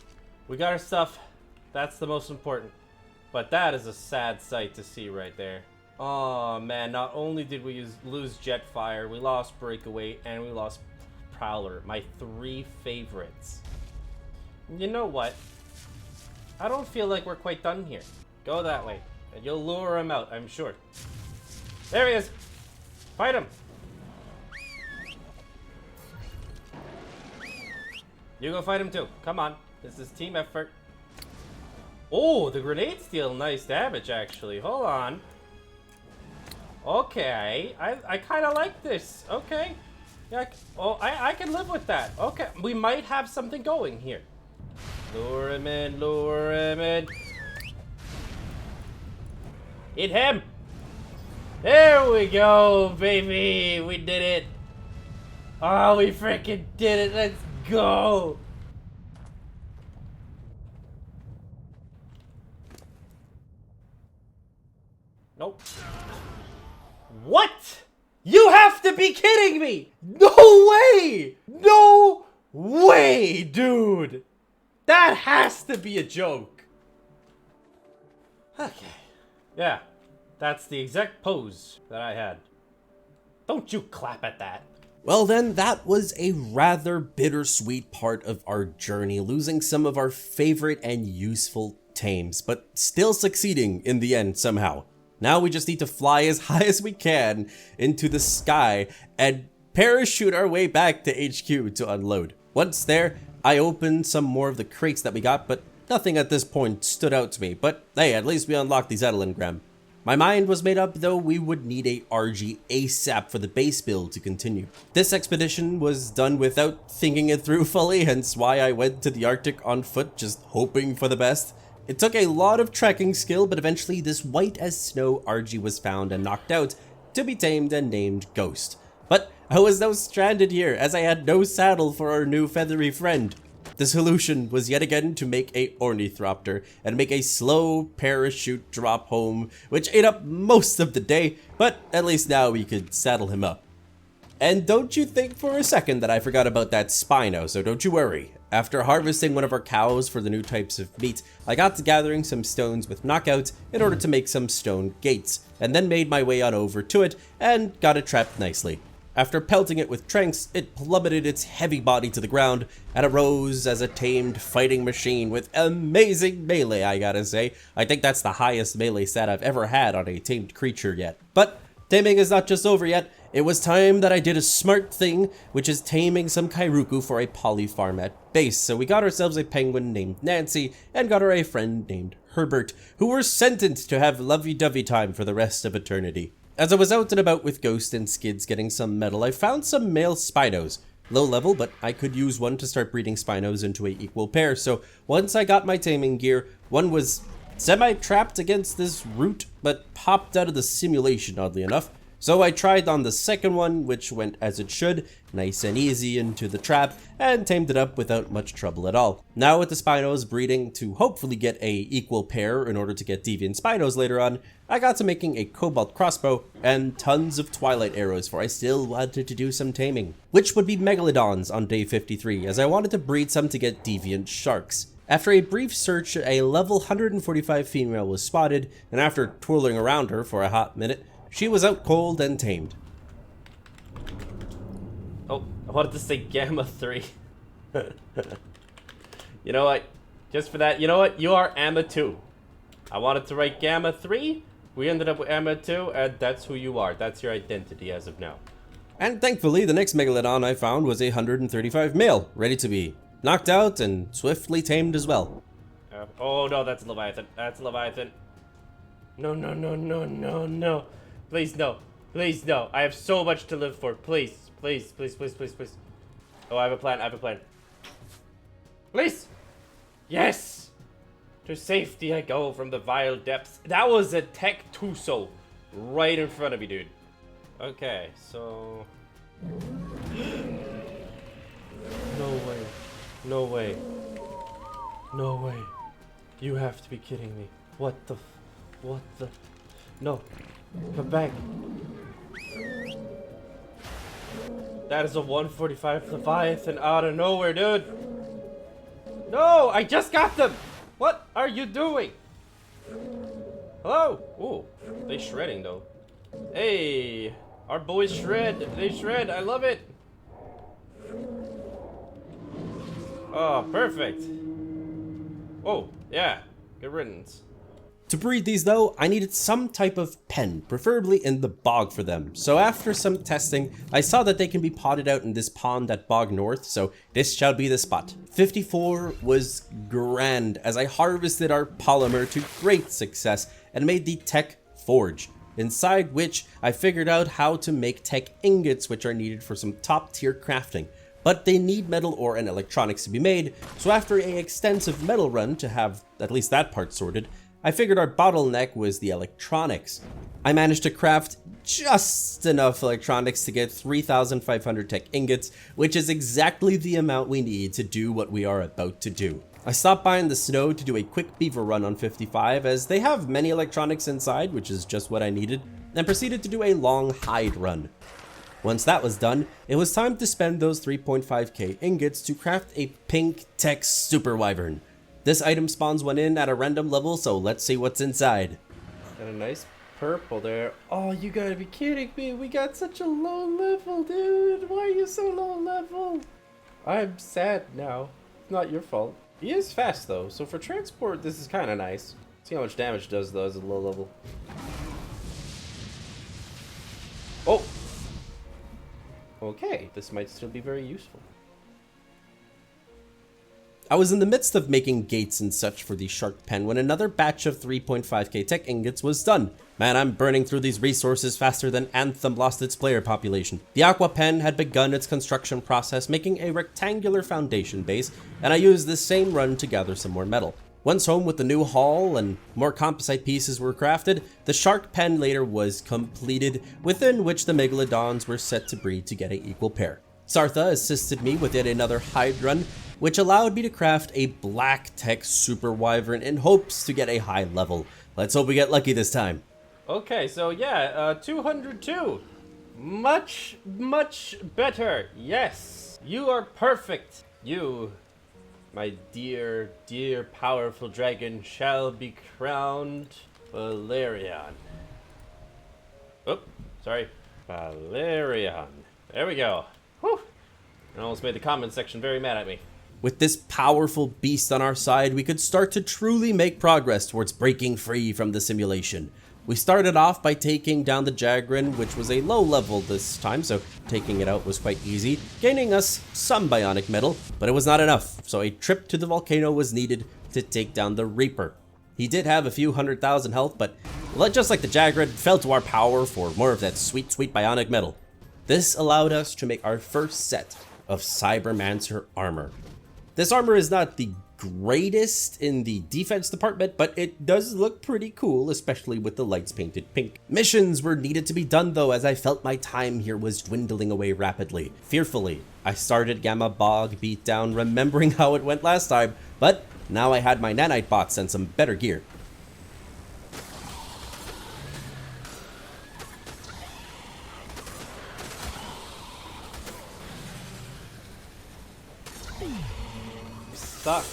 We got our stuff. That's the most important. But that is a sad sight to see right there. Oh man, not only did we lose Jetfire, we lost Breakaway, and we lost Prowler, my 3 favorites. You know what? I don't feel like we're quite done here. Go that way, and you'll lure him out, I'm sure. There he is! Fight him! You go fight him too. Come on. This is team effort. Oh, the grenades deal nice damage, actually. Hold on. Okay. I kind of like this. Okay. Yeah, I can live with that. Okay. We might have something going here. Lure him in. Lure him in. Hit him. There we go, baby. We did it. Oh, we freaking did it. Let's go. Nope. What? You have to be kidding me! No way! No way, dude! That has to be a joke. Okay. Yeah, that's the exact pose that I had. Don't you clap at that. Well then, that was a rather bittersweet part of our journey, losing some of our favorite and useful tames, but still succeeding in the end somehow. Now we just need to fly as high as we can into the sky and parachute our way back to HQ to unload. Once there, I opened some more of the crates that we got, but nothing at this point stood out to me. But hey, at least we unlocked the saddle engram. My mind was made up though we would need a RG ASAP for the base build to continue. This expedition was done without thinking it through fully, hence why I went to the Arctic on foot, just hoping for the best. It took a lot of trekking skill, but eventually this white as snow RG was found and knocked out to be tamed and named Ghost. But I was now stranded here as I had no saddle for our new feathery friend. The solution was yet again to make a ornithopter and make a slow parachute drop home, which ate up most of the day, but at least now we could saddle him up. And don't you think for a second that I forgot about that Spino, so don't you worry. After harvesting one of our cows for the new types of meat, I got to gathering some stones with knockouts in order to make some stone gates, and then made my way on over to it and got it trapped nicely. After pelting it with tranks, it plummeted its heavy body to the ground and arose as a tamed fighting machine with amazing melee, I gotta say. I think that's the highest melee stat I've ever had on a tamed creature yet. But taming is not just over yet. It was time that I did a smart thing, which is taming some Kairuku for a polyfarm at base. So we got ourselves a penguin named Nancy and got her a friend named Herbert, who were sentenced to have lovey-dovey time for the rest of eternity. As I was out and about with Ghost and Skids getting some metal, I found some male Spinos. Low level, but I could use one to start breeding Spinos into a equal pair. So once I got my taming gear, one was semi-trapped against this root, but popped out of the simulation oddly enough. So I tried on the second one, which went as it should, nice and easy into the trap, and tamed it up without much trouble at all. Now with the Spinos breeding to hopefully get a equal pair in order to get Deviant Spinos later on, I got to making a Cobalt crossbow and tons of Twilight arrows, for I still wanted to do some taming, which would be Megalodons on day 53, as I wanted to breed some to get Deviant Sharks. After a brief search, a level 145 female was spotted, and after twirling around her for a hot minute, she was out cold and tamed. Oh, I wanted to say Gamma 3. You know what? Just for that, you know what? You are Amma 2. I wanted to write Gamma 3. We ended up with Amma 2, and that's who you are. That's your identity as of now. And thankfully, the next Megalodon I found was a 135 male, ready to be knocked out and swiftly tamed as well. Oh no, that's Leviathan. That's Leviathan. No, no, no, no, no, no. Please, no. Please, no. I have so much to live for. Please, please, please, please, please, please. Oh, I have a plan. I have a plan. Please. Yes. To safety I go from the vile depths. That was a Tek Tuso right in front of me, dude. Okay, so... No way. No way. No way. You have to be kidding me. What the... What the... No. Come back. That is a 145 Leviathan out of nowhere, dude. No, I just got them. What are you doing? Hello? Ooh, they shredding though. Hey, our boys shred. They shred. I love it. Oh, perfect. Oh, yeah. Good riddance. To breed these though, I needed some type of pen, preferably in the bog for them. So after some testing, I saw that they can be potted out in this pond at Bog North, so this shall be the spot. 54 was grand as I harvested our polymer to great success and made the Tek Forge, inside which I figured out how to make Tek ingots, which are needed for some top tier crafting. But they need metal ore and electronics to be made, so after an extensive metal run to have at least that part sorted, I figured our bottleneck was the electronics. I managed to craft just enough electronics to get 3,500 Tek ingots, which is exactly the amount we need to do what we are about to do. I stopped by in the snow to do a quick beaver run on 55 as they have many electronics inside, which is just what I needed, and proceeded to do a long hide run. Once that was done, it was time to spend those 3.5k ingots to craft a pink Tek Super Wyvern. This item spawns one in at a random level, so let's see what's inside. Got a nice purple there. Oh, you gotta be kidding me. We got such a low level, dude. Why are you so low level? I'm sad now. It's not your fault. He is fast though, so for transport, this is kind of nice. See how much damage it does though as a low level. Oh! Okay, this might still be very useful. I was in the midst of making gates and such for the shark pen when another batch of 3.5k Tek ingots was done. Man, I'm burning through these resources faster than Anthem lost its player population. The aqua pen had begun its construction process, making a rectangular foundation base, and I used this same run to gather some more metal. Once home with the new hull and more composite pieces were crafted, the shark pen later was completed, within which the Megalodons were set to breed to get an equal pair. Sartha assisted me with yet another hide run, which allowed me to craft a black Tek Super Wyvern in hopes to get a high level. Let's hope we get lucky this time. Okay, so yeah, 202. Much, much better. Yes, you are perfect. You, my dear, dear powerful dragon, shall be crowned Valerian. Oh, sorry. Valerian. There we go. Whew. It almost made the comment section very mad at me. With this powerful beast on our side, we could start to truly make progress towards breaking free from the simulation. We started off by taking down the Jagrin, which was a low level this time, so taking it out was quite easy, gaining us some bionic metal, but it was not enough, so a trip to the volcano was needed to take down the Reaper. He did have a few 100,000 health, but just like the Jagrin, fell to our power for more of that sweet, sweet bionic metal. This allowed us to make our first set of Cybermancer armor. This armor is not the greatest in the defense department, but it does look pretty cool, especially with the lights painted pink. Missions were needed to be done though, as I felt my time here was dwindling away rapidly. Fearfully, I started Gamma Bog Beatdown, remembering how it went last time, but now I had my nanite box and some better gear. Stuck.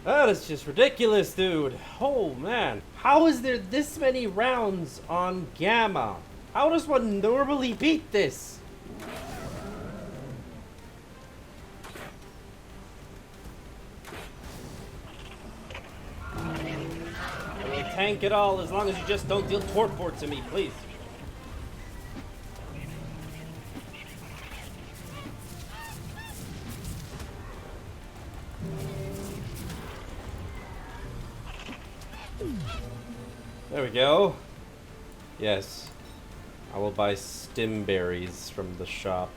That is just ridiculous, dude. Oh man, how is there this many rounds on Gamma? How does one normally beat this? I will tank it all as long as you just don't deal torpor to me, please. There we go. Yes. I will buy stim berries from the shop.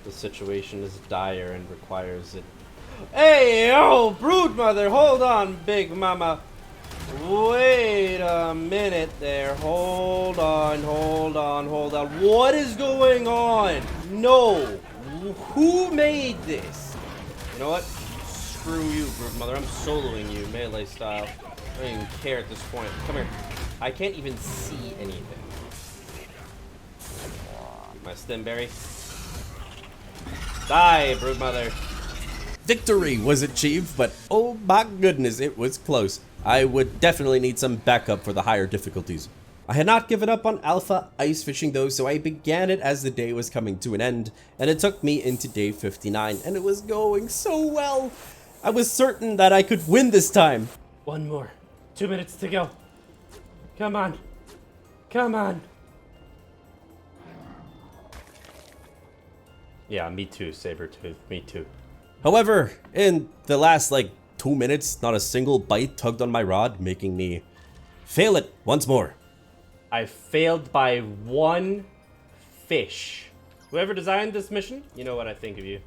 The situation is dire and requires it. Hey, oh, Broodmother, hold on, Big Mama. Wait a minute there. Hold on. What is going on? No. Who made this? You know what? Screw you, Broodmother. I'm soloing you, melee style. I don't even care at this point. Come here. I can't even see anything. My stemberry. Die, Broodmother. Victory was achieved, but oh my goodness, it was close. I would definitely need some backup for the higher difficulties. I had not given up on alpha ice fishing though, so I began it as the day was coming to an end, and it took me into day 59, and it was going so well. I was certain that I could win this time. One more. 2 minutes to go. Come on. Come on. Yeah, me too, Sabertooth. Me too. However, in the last 2 minutes, not a single bite tugged on my rod, making me fail it once more. I failed by one fish. Whoever designed this mission, you know what I think of you.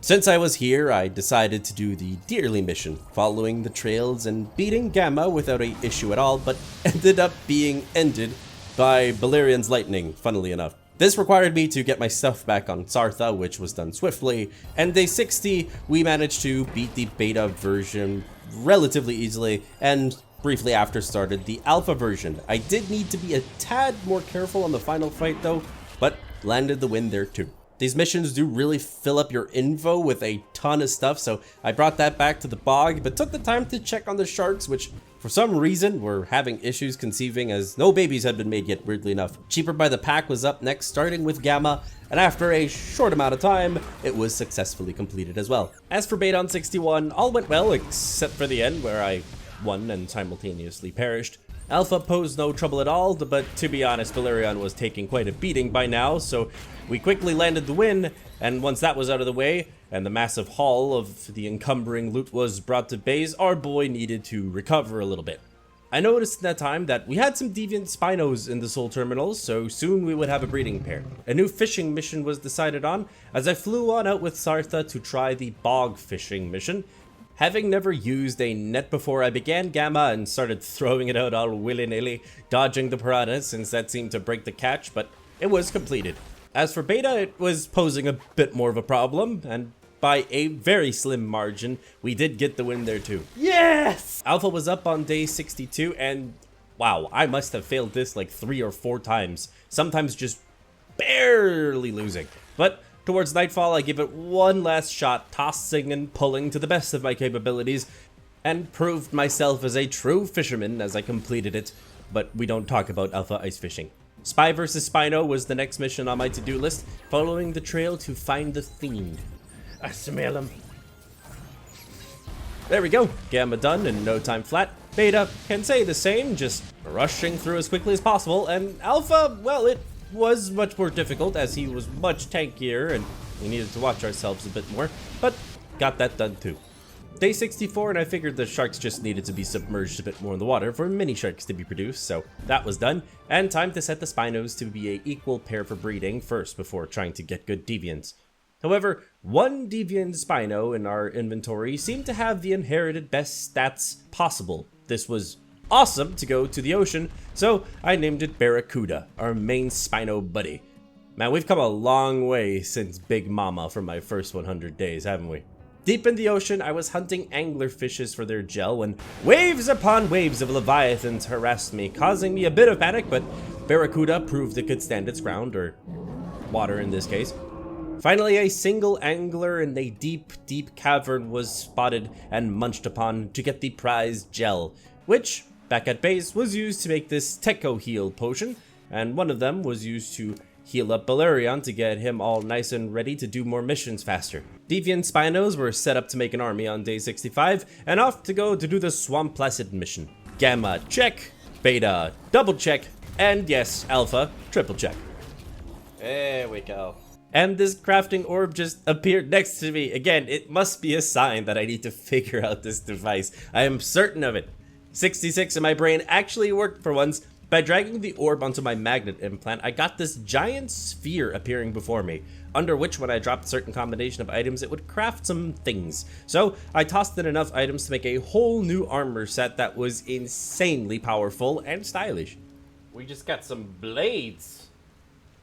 Since I was here, I decided to do the Dearly mission, following the trails and beating Gamma without an issue at all, but ended up being ended by Balerian's lightning, funnily enough. This required me to get my stuff back on Sartha, which was done swiftly, and day 60, we managed to beat the beta version relatively easily, and briefly after started the alpha version. I did need to be a tad more careful on the final fight though, but landed the win there too. These missions do really fill up your info with a ton of stuff, so I brought that back to the bog, but took the time to check on the sharks, which for some reason were having issues conceiving as no babies had been made yet, weirdly enough. Cheaper by the Pack was up next, starting with Gamma, and after a short amount of time, it was successfully completed as well. As for Beta on 61, all went well except for the end where I won and simultaneously perished. Alpha posed no trouble at all, but to be honest, Valerian was taking quite a beating by now, so we quickly landed the win, and once that was out of the way, and the massive haul of the encumbering loot was brought to base, our boy needed to recover a little bit. I noticed in that time that we had some deviant Spinos in the Soul Terminals, so soon we would have a breeding pair. A new fishing mission was decided on, as I flew on out with Sartha to try the bog fishing mission. Having never used a net before, I began Gamma and started throwing it out all willy-nilly, dodging the piranhas since that seemed to break the catch, but it was completed. As for Beta, it was posing a bit more of a problem, and by a very slim margin, we did get the win there too. Yes! Alpha was up on day 62, and wow, I must have failed this 3 or 4 times, sometimes just barely losing. But towards nightfall, I give it one last shot, tossing and pulling to the best of my capabilities, and proved myself as a true fisherman as I completed it, but we don't talk about alpha ice fishing. Spy vs Spino was the next mission on my to-do list, following the trail to find the Fiend. I smell him. There we go, Gamma done in no time flat. Beta can say the same, just rushing through as quickly as possible, and Alpha, well, it was much more difficult as he was much tankier and we needed to watch ourselves a bit more, but got that done too. Day 64, and I figured the sharks just needed to be submerged a bit more in the water for mini sharks to be produced, so that was done. And time to set the Spinos to be an equal pair for breeding first before trying to get good deviants. However, one deviant Spino in our inventory seemed to have the inherited best stats possible. This was awesome to go to the ocean, so I named it Barracuda, our main Spino buddy. Man, we've come a long way since Big Mama from my first 100 days, haven't we? Deep in the ocean, I was hunting anglerfishes for their gel when waves upon waves of leviathans harassed me, causing me a bit of panic, but Barracuda proved it could stand its ground, or water in this case. Finally, a single angler in a deep, deep cavern was spotted and munched upon to get the prized gel, which, back at base, was used to make this Teco heal potion, and one of them was used to heal up Balerion to get him all nice and ready to do more missions faster. Deviant Spinos were set up to make an army on day 65, and off to go to do the Swamp Placid mission. Gamma, check. Beta, double check. And yes, Alpha, triple check. There we go. And this crafting orb just appeared next to me. Again, it must be a sign that I need to figure out this device. I am certain of it. 66 in my brain actually worked for once. By dragging the orb onto my magnet implant, I got this giant sphere appearing before me, under which when I dropped a certain combination of items, it would craft some things. So I tossed in enough items to make a whole new armor set that was insanely powerful and stylish. We just got some blades.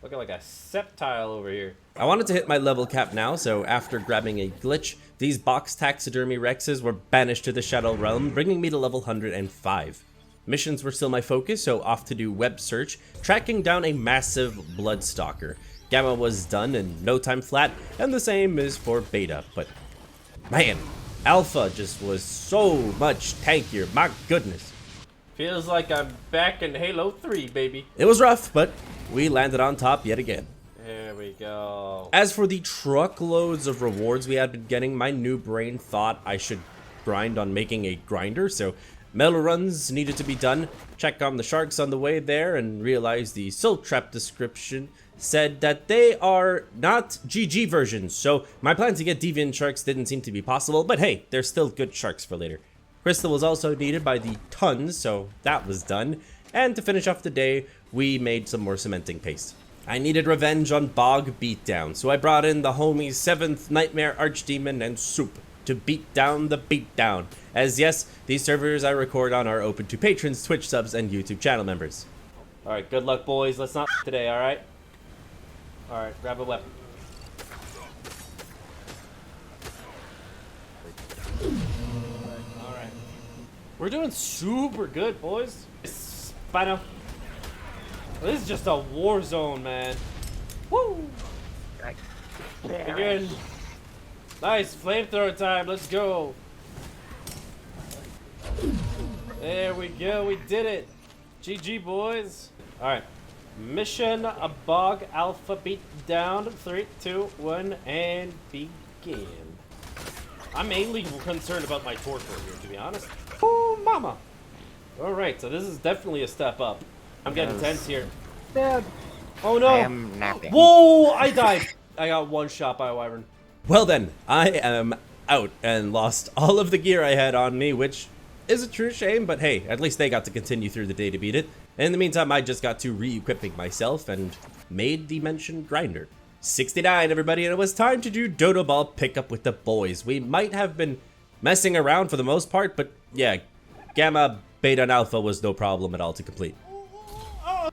Looking like a septile over here. I wanted to hit my level cap now, so after grabbing a glitch, these box taxidermy Rexes were banished to the Shadow Realm, bringing me to level 105. Missions were still my focus, so off to do web search, tracking down a massive Bloodstalker. Gamma was done in no time flat, and the same is for Beta, but man, Alpha just was so much tankier, my goodness. Feels like I'm back in Halo 3, baby. It was rough, but we landed on top yet again. There we go. As for the truckloads of rewards we had been getting, my new brain thought I should grind on making a grinder, so metal runs needed to be done. Check on the sharks on the way there and realized the Silt Trap description said that they are not GG versions, so my plan to get deviant sharks didn't seem to be possible, but hey, they're still good sharks for later. Crystal was also needed by the tons, so that was done. And to finish off the day, we made some more cementing paste. I needed revenge on Bog Beatdown, so I brought in the homies 7th Nightmare Archdemon and Soup to beat down the beatdown. As yes, these servers I record on are open to patrons, Twitch subs, and YouTube channel members. Alright, good luck, boys. Let's not today, alright? Alright, grab a weapon. Alright. We're doing super good, boys. Spino. This is just a war zone, man. Woo! Again. Nice, flamethrower time, let's go. There we go, we did it. GG, boys. Alright. Mission a Bog Alpha beat down. 3, 2, 1, and begin. I'm mainly concerned about my torture here, to be honest. Oh, mama. Alright, so this is definitely a step up. I'm getting tense here. Dad. Oh no. I am napping. Whoa, I died. I got one shot by a wyvern. Well then, I am out and lost all of the gear I had on me, which is a true shame, but hey, at least they got to continue through the day to beat it. In the meantime, I just got to re-equipping myself and made the mentioned grinder. 69, everybody, and it was time to do Dodo Ball pickup with the boys. We might have been messing around for the most part, but yeah, Gamma, Beta, and Alpha was no problem at all to complete. Oh,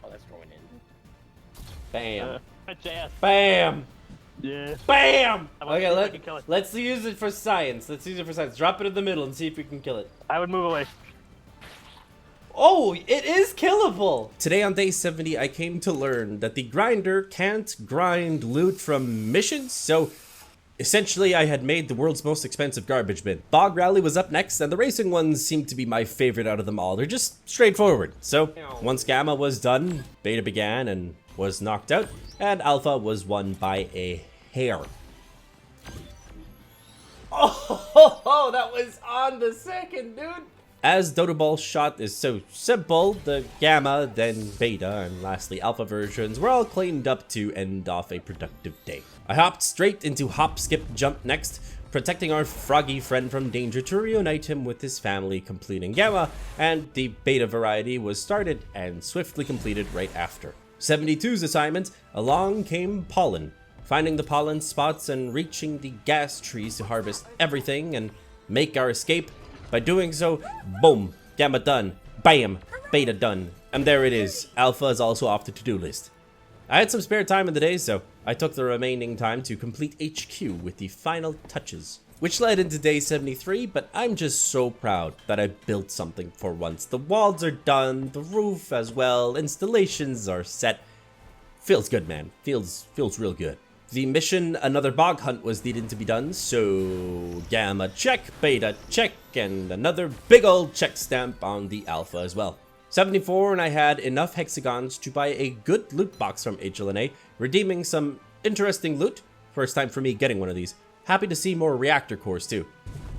that's going in. Bam. JS. Bam. Yeah. Bam! I wanna see Okay, if I can kill it. let's use it for science. Let's use it for science. Drop it in the middle and see if we can kill it. I would move away. Oh, it is killable! Today on day 70, I came to learn that the grinder can't grind loot from missions, so essentially I had made the world's most expensive garbage bin. Bog Rally was up next, and the racing ones seemed to be my favorite out of them all. They're just straightforward. So once Gamma was done, Beta began and was knocked out, and Alpha was won by a hair. Oh, that was on the second, dude! As Dodo Ball's shot is so simple, the Gamma, then Beta, and lastly Alpha versions were all cleaned up to end off a productive day. I hopped straight into Hop, Skip, Jump next, protecting our froggy friend from danger to reunite him with his family, completing Gamma, and the beta variety was started and swiftly completed right after. 72's assignment, along came Pollen, finding the pollen spots and reaching the gas trees to harvest everything and make our escape. By doing so, boom, Gamma done, bam, beta done, and there it is, Alpha is also off the to-do list. I had some spare time in the day, so I took the remaining time to complete HQ with the final touches, which led into day 73, but I'm just so proud that I built something for once. The walls are done, the roof as well, installations are set. Feels good, man. Feels real good. The mission, another bog hunt, was needed to be done, so Gamma check, Beta check, and another big old check stamp on the Alpha as well. 74, and I had enough hexagons to buy a good loot box from HLNA, redeeming some interesting loot. First time for me getting one of these. Happy to see more reactor cores too.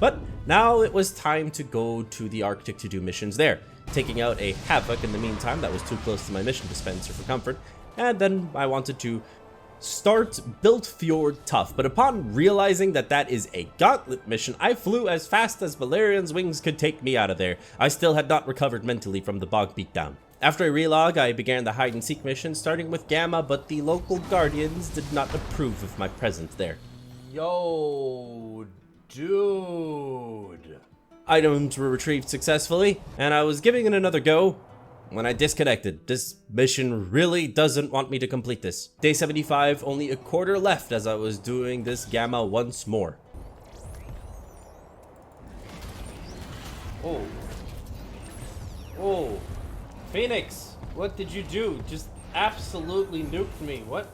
But now it was time to go to the Arctic to do missions there, taking out a Havoc in the meantime that was too close to my mission dispenser for comfort, and then I wanted to start Built Fjord Tough, but upon realizing that that is a gauntlet mission, I flew as fast as Valerian's wings could take me out of there. I still had not recovered mentally from the bog beatdown. After a relog, I began the hide and seek mission, starting with Gamma, but the local guardians did not approve of my presence there. Yo, dude. Items were retrieved successfully, and I was giving it another go when I disconnected. This mission really doesn't want me to complete this. Day 75, only a quarter left as I was doing this Gamma once more. Oh. Oh. Phoenix, what did you do? Just absolutely nuked me. What?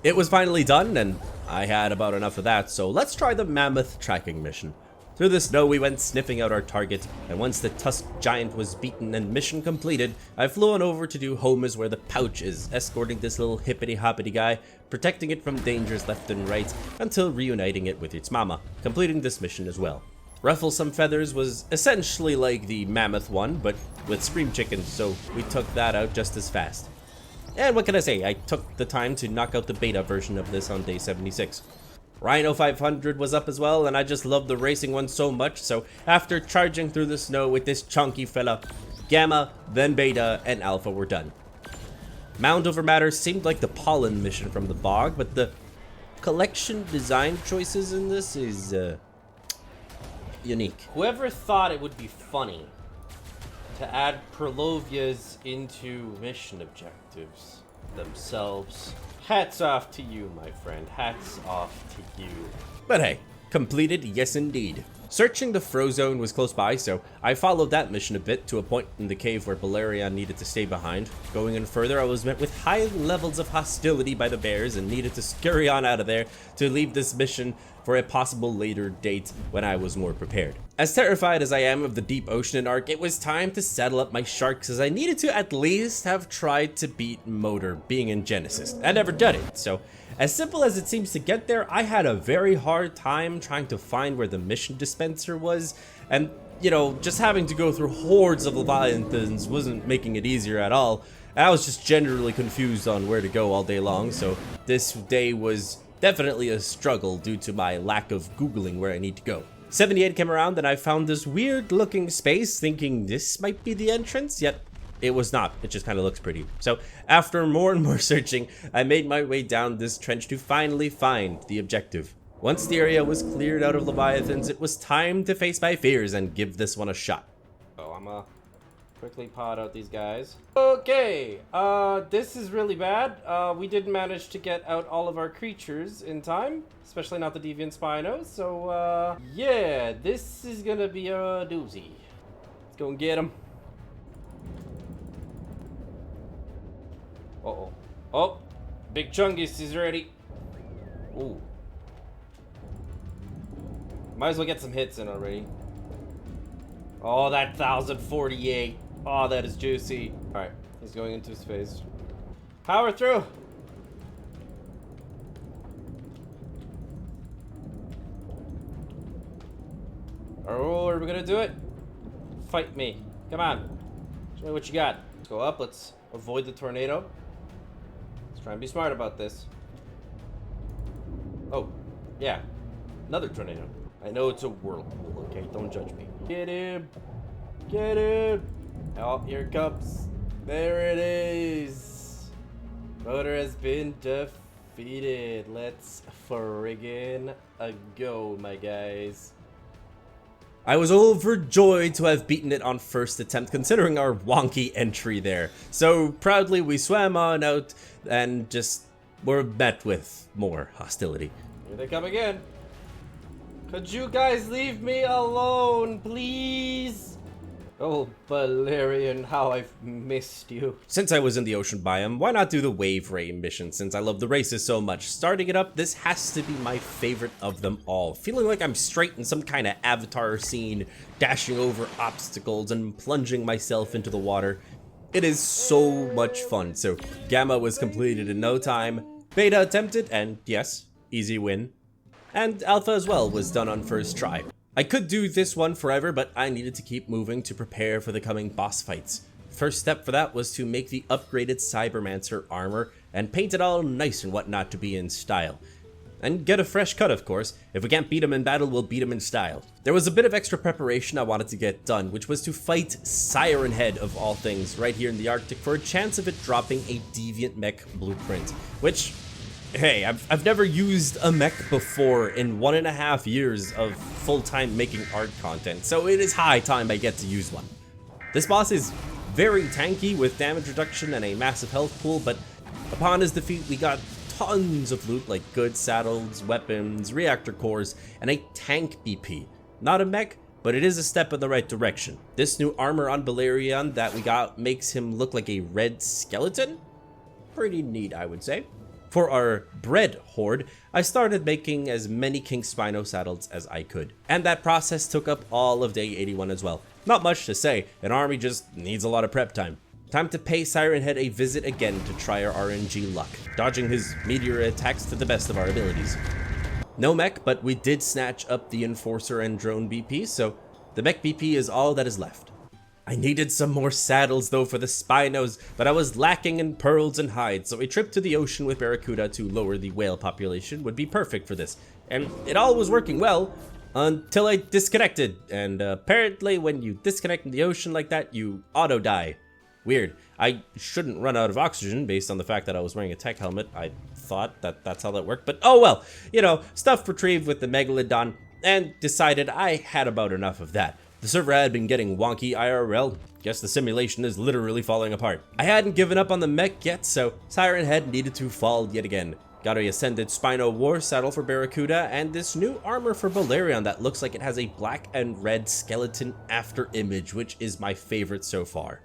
It was finally done, and I had about enough of that, so let's try the Mammoth tracking mission. Through the snow, we went sniffing out our target, and once the tusked giant was beaten and mission completed, I flew on over to do home is where the pouch is, escorting this little hippity-hoppity guy, protecting it from dangers left and right, until reuniting it with its mama, completing this mission as well. Ruffle Some Feathers was essentially like the Mammoth one, but with Scream Chickens, so we took that out just as fast. And what can I say, I took the time to knock out the beta version of this on day 76. Rhino 500 was up as well, and I just love the racing one so much, so after charging through the snow with this chunky fella, Gamma, then Beta, and Alpha were done. Mound over Matter seemed like the pollen mission from the bog, but the collection design choices in this is, unique. Whoever thought it would be funny to add Perlovias into mission objectives themselves. Hats off to you, my friend. Hats off to you. But hey, completed, yes indeed. Searching the Frozone was close by, so I followed that mission a bit to a point in the cave where Valerian needed to stay behind. Going in further, I was met with high levels of hostility by the bears and needed to scurry on out of there to leave this mission for a possible later date when I was more prepared. As terrified as I am of the deep ocean in Ark, it was time to saddle up my sharks as I needed to at least have tried to beat Motor being in Genesis. I'd never done it, so as simple as it seems to get there, I had a very hard time trying to find where the mission dispenser was, and you know, just having to go through hordes of Leviathans wasn't making it easier at all. I was just generally confused on where to go all day long, so this day was definitely a struggle due to my lack of Googling where I need to go. 78 came around and I found this weird looking space thinking this might be the entrance, yet it was not. It just kind of looks pretty. So after more and more searching, I made my way down this trench to finally find the objective. Once the area was cleared out of Leviathans, it was time to face my fears and give this one a shot. Oh, I'm quickly pot out these guys. Okay, this is really bad. We didn't manage to get out all of our creatures in time, especially not the Deviant Spinos. So, yeah, this is gonna be a doozy. Let's go and get them. Uh-oh. Oh, Big Chungus is ready. Ooh. Might as well get some hits in already. Oh, that 1048. Oh, that is juicy. Alright, he's going into his phase. Power through! Oh, are we gonna do it? Fight me. Come on. Show me what you got. Let's go up. Let's avoid the tornado. Let's try and be smart about this. Oh, yeah. Another tornado. I know it's a whirlpool, okay? Don't judge me. Get him! Get him! Oh, here it comes. There it is. Motor has been defeated. Let's friggin' go, my guys. I was overjoyed to have beaten it on first attempt, considering our wonky entry there. So proudly we swam on out and just were met with more hostility. Here they come again. Could you guys leave me alone, please? Oh, Valerian, how I've missed you. Since I was in the ocean biome, why not do the wave ray mission since I love the races so much? Starting it up, this has to be my favorite of them all. Feeling like I'm straight in some kind of Avatar scene, dashing over obstacles and plunging myself into the water. It is so much fun. So Gamma was completed in no time, Beta attempted, and yes, easy win. And Alpha as well was done on first try. I could do this one forever, but I needed to keep moving to prepare for the coming boss fights. First step for that was to make the upgraded Cybermancer armor and paint it all nice and whatnot to be in style. And get a fresh cut, of course. If we can't beat him in battle, we'll beat him in style. There was a bit of extra preparation I wanted to get done, which was to fight Siren Head of all things right here in the Arctic for a chance of it dropping a Deviant Mech blueprint, which... Hey, I've never used a mech before in 1.5 years of full-time making art content, so it is high time I get to use one. This boss is very tanky with damage reduction and a massive health pool, but upon his defeat we got tons of loot like goods, saddles, weapons, reactor cores, and a tank BP. Not a mech, but it is a step in the right direction. This new armor on Valerian that we got makes him look like a red skeleton. Pretty neat, I would say. For our bread hoard, I started making as many King Spino saddles as I could. And that process took up all of day 81 as well. Not much to say, an army just needs a lot of prep time. Time to pay Siren Head a visit again to try our RNG luck, dodging his meteor attacks to the best of our abilities. No mech, but we did snatch up the Enforcer and Drone BP, so the mech BP is all that is left. I needed some more saddles though for the Spinos, but I was lacking in pearls and hides, so a trip to the ocean with Barracuda to lower the whale population would be perfect for this. And it all was working well, until I disconnected, and apparently when you disconnect in the ocean like that, you auto-die. Weird. I shouldn't run out of oxygen based on the fact that I was wearing a tech helmet. I thought that that's how that worked, but oh well. You know, stuff retrieved with the Megalodon, and decided I had about enough of that. The server had been getting wonky IRL. Guess the simulation is literally falling apart. I hadn't given up on the mech yet, so Siren Head needed to fall yet again. Got a Ascended Spino War saddle for Barracuda, and this new armor for Valerian that looks like it has a black and red skeleton after image, which is my favorite so far.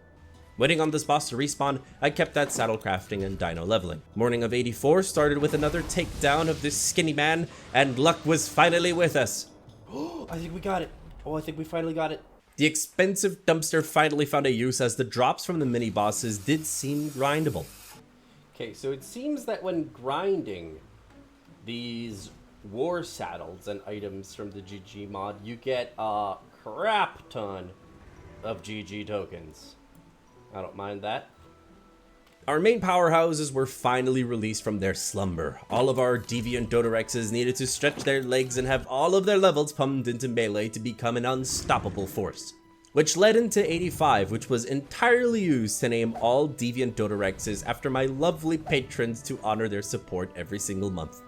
Waiting on this boss to respawn, I kept that saddle crafting and dino leveling. Morning of 84 started with another takedown of this skinny man, and luck was finally with us. I think we got it. Oh, I think we finally got it. The expensive dumpster finally found a use as the drops from the mini-bosses did seem grindable. Okay, so it seems that when grinding these war saddles and items from the GG mod, you get a crap ton of GG tokens. I don't mind that. Our main powerhouses were finally released from their slumber. All of our deviant Dodorexes needed to stretch their legs and have all of their levels pumped into melee to become an unstoppable force. Which led into 85, which was entirely used to name all deviant Dodorexes after my lovely patrons to honor their support every single month.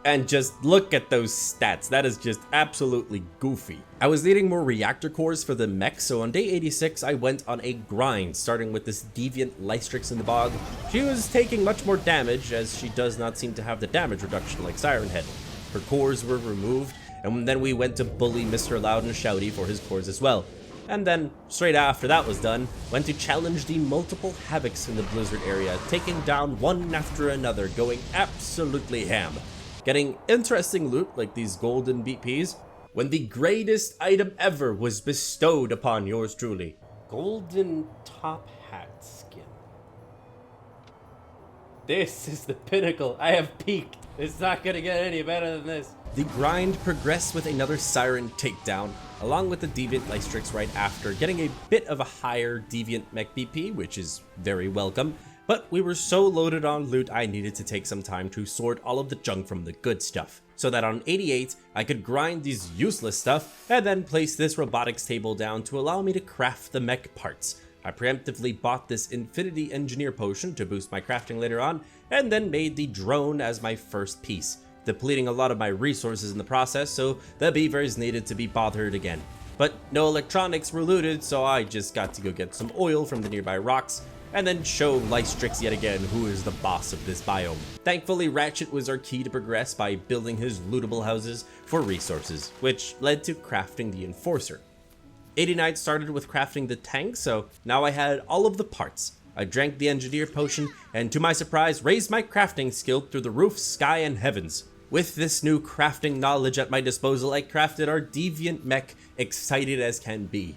And just look at those stats, that is just absolutely goofy. I was needing more reactor cores for the mech, so on day 86 I went on a grind, starting with this deviant Lystrix in the bog. She was taking much more damage, as she does not seem to have the damage reduction like Siren Head. Her cores were removed, and then we went to bully Mr. Loud and Shouty for his cores as well. And then, straight after that was done, went to challenge the multiple Havocs in the Blizzard area, taking down one after another, going absolutely ham. Getting interesting loot like these golden BPs, when the greatest item ever was bestowed upon yours truly. Golden top hat skin. This is the pinnacle. I have peaked. It's not gonna get any better than this. The grind progressed with another Siren takedown, along with the Deviant Lystrix right after, getting a bit of a higher Deviant Mech BP, which is very welcome. But we were so loaded on loot I needed to take some time to sort all of the junk from the good stuff, so that on 88 I could grind these useless stuff and then place this robotics table down to allow me to craft the mech parts. I preemptively bought this Infinity Engineer potion to boost my crafting later on, and then made the drone as my first piece, depleting a lot of my resources in the process, so the beavers needed to be bothered again. But no electronics were looted, so I just got to go get some oil from the nearby rocks, and then show Lystrix yet again who is the boss of this biome. Thankfully, Ratchet was our key to progress by building his lootable houses for resources, which led to crafting the Enforcer. 89 started with crafting the tank, so now I had all of the parts. I drank the Engineer potion, and to my surprise, raised my crafting skill through the roof, sky, and heavens. With this new crafting knowledge at my disposal, I crafted our deviant mech, excited as can be.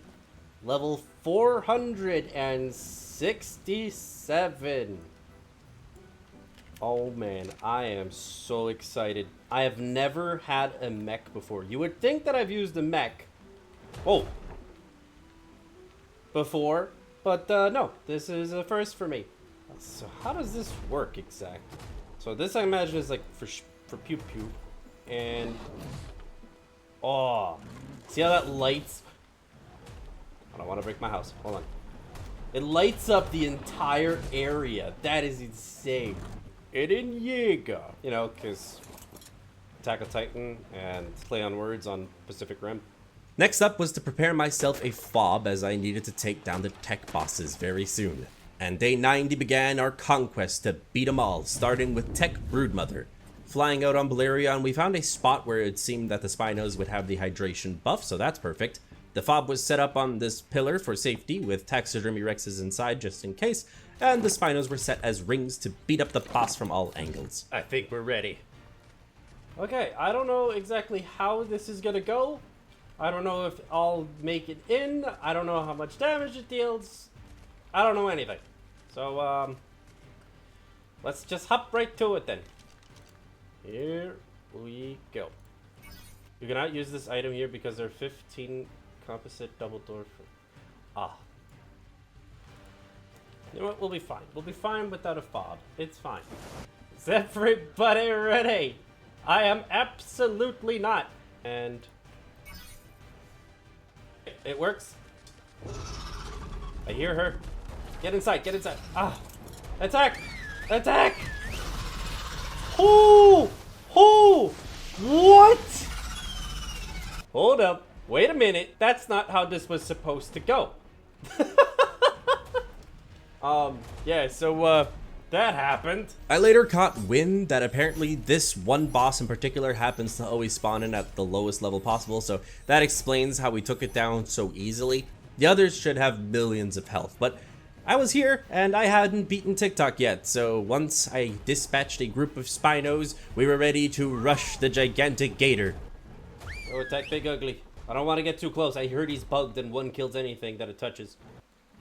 Level 467. Oh man, I am so excited. I have never had a mech before. You would think that I've used a mech before, but no, this is a first for me. So how does this work exactly? So this I imagine is like for pew pew, and oh, see how that lights? I don't want to break my house. Hold on. It lights up the entire area. That is insane. Eden Jaeger. You know, because Attack of Titan and play on words on Pacific Rim. Next up was to prepare myself a fob, as I needed to take down the Tek Bosses very soon. And day 90 began our conquest to beat them all, starting with Tek Broodmother. Flying out on Balerion, we found a spot where it seemed that the Spinos would have the hydration buff, so that's perfect. The fob was set up on this pillar for safety, with taxidermy rexes inside just in case, and the Spinos were set as rings to beat up the boss from all angles. I think we're ready. Okay, I don't know exactly how this is gonna go. I don't know if I'll make it in. I don't know how much damage it deals. I don't know anything. So, let's just hop right to it then. Here we go. You cannot use this item here because there are 15 composite double door for... You know what? We'll be fine. We'll be fine without a fob. It's fine. Is everybody ready? I am absolutely not. And... it works. I hear her. Get inside, get inside. Ah! Attack! Attack! Oh! Oh! What? Hold up. Wait a minute. That's not how this was supposed to go. Yeah, so, that happened. I later caught wind that apparently this one boss in particular happens to always spawn in at the lowest level possible, so that explains how we took it down so easily. The others should have millions of health, but I was here and I hadn't beaten TikTok yet, so once I dispatched a group of Spinos, we were ready to rush the gigantic gator. Oh, attack Big Ugly. I don't want to get too close. I heard he's bugged and one kills anything that it touches.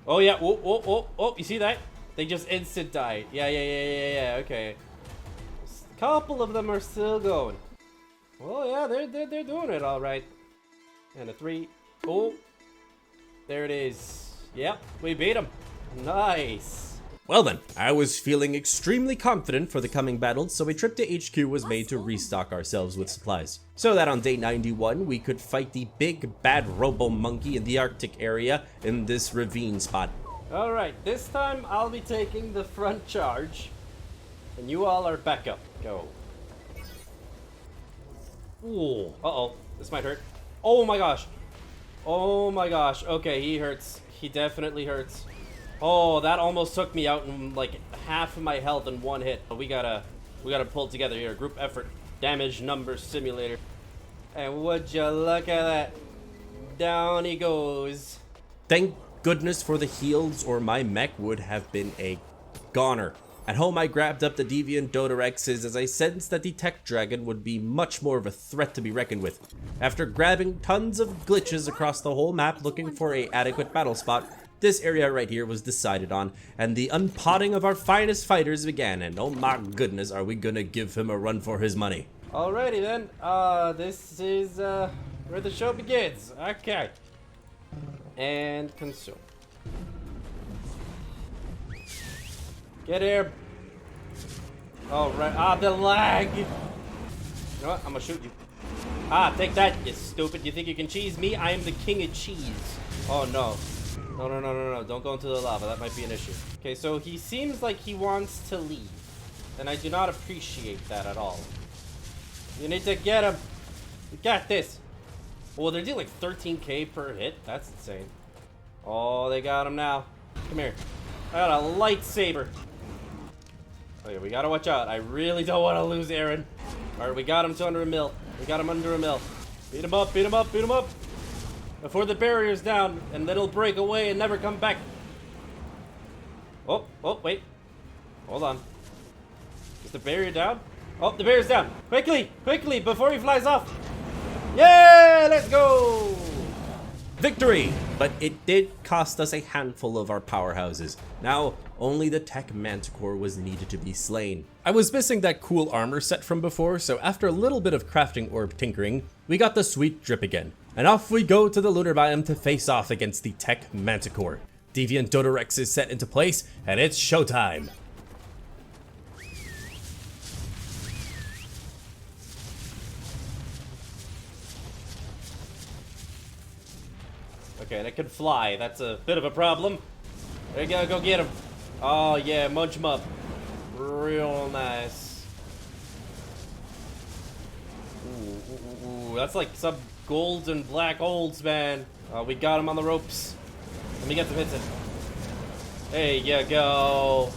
Oh yeah, oh, you see that? They just instant died. Yeah, okay. A couple of them are still going. Oh yeah, they're doing it all right. And a 3. Oh, there it is. Yep, we beat them. Nice. Well then, I was feeling extremely confident for the coming battle, so a trip to HQ was made to restock ourselves with supplies. So that on day 91, we could fight the big bad robo-monkey in the Arctic area in this ravine spot. Alright, this time I'll be taking the front charge, and you all are backup. Go. Ooh, uh-oh, this might hurt. Oh my gosh. Oh my gosh, okay, he hurts. He definitely hurts. Oh, that almost took me out in like half of my health in one hit. We gotta pull together here. Group effort. Damage number simulator. And would you look at that? Down he goes. Thank goodness for the heals, or my mech would have been a goner. At home, I grabbed up the deviant Dodorexes as I sensed that the Tech Dragon would be much more of a threat to be reckoned with. After grabbing tons of glitches across the whole map looking for an adequate battle spot, this area right here was decided on, and the unpotting of our finest fighters began, and oh my goodness, are we gonna give him a run for his money. Alrighty then, this is, where the show begins. Okay. And consume. Get here. Oh, right. Ah, the lag. You know what? I'm gonna shoot you. Ah, take that, you stupid. You think you can cheese me? I am the king of cheese. Oh, no. No. Don't go into the lava. That might be an issue. Okay, so he seems like he wants to leave. And I do not appreciate that at all. You need to get him. You got this. Well, they're doing like 13k per hit. That's insane. Oh, they got him now. Come here. I got a lightsaber. Oh yeah, we gotta watch out. I really don't want to lose Aaron. Alright, we got him to under a mil. We got him under a mil. Beat him up, beat him up, beat him up. Before the barrier's down, and then he'll break away and never come back. Oh, wait. Hold on. Is the barrier down? Oh, the barrier's down. Quickly, before he flies off. Yeah, let's go. Victory! But it did cost us a handful of our powerhouses. Now, only the Tek Manticore was needed to be slain. I was missing that cool armor set from before, so after a little bit of crafting orb tinkering, we got the sweet drip again. And off we go to the lunar biome to face off against the Tek Manticore. Deviant Dodorex is set into place, and it's showtime! Okay, and it can fly. That's a bit of a problem. There you go get him. Oh yeah, munch him up. Real nice. Ooh, that's like some golds and black holds, man. We got him on the ropes. Let me get some hits in. There you go.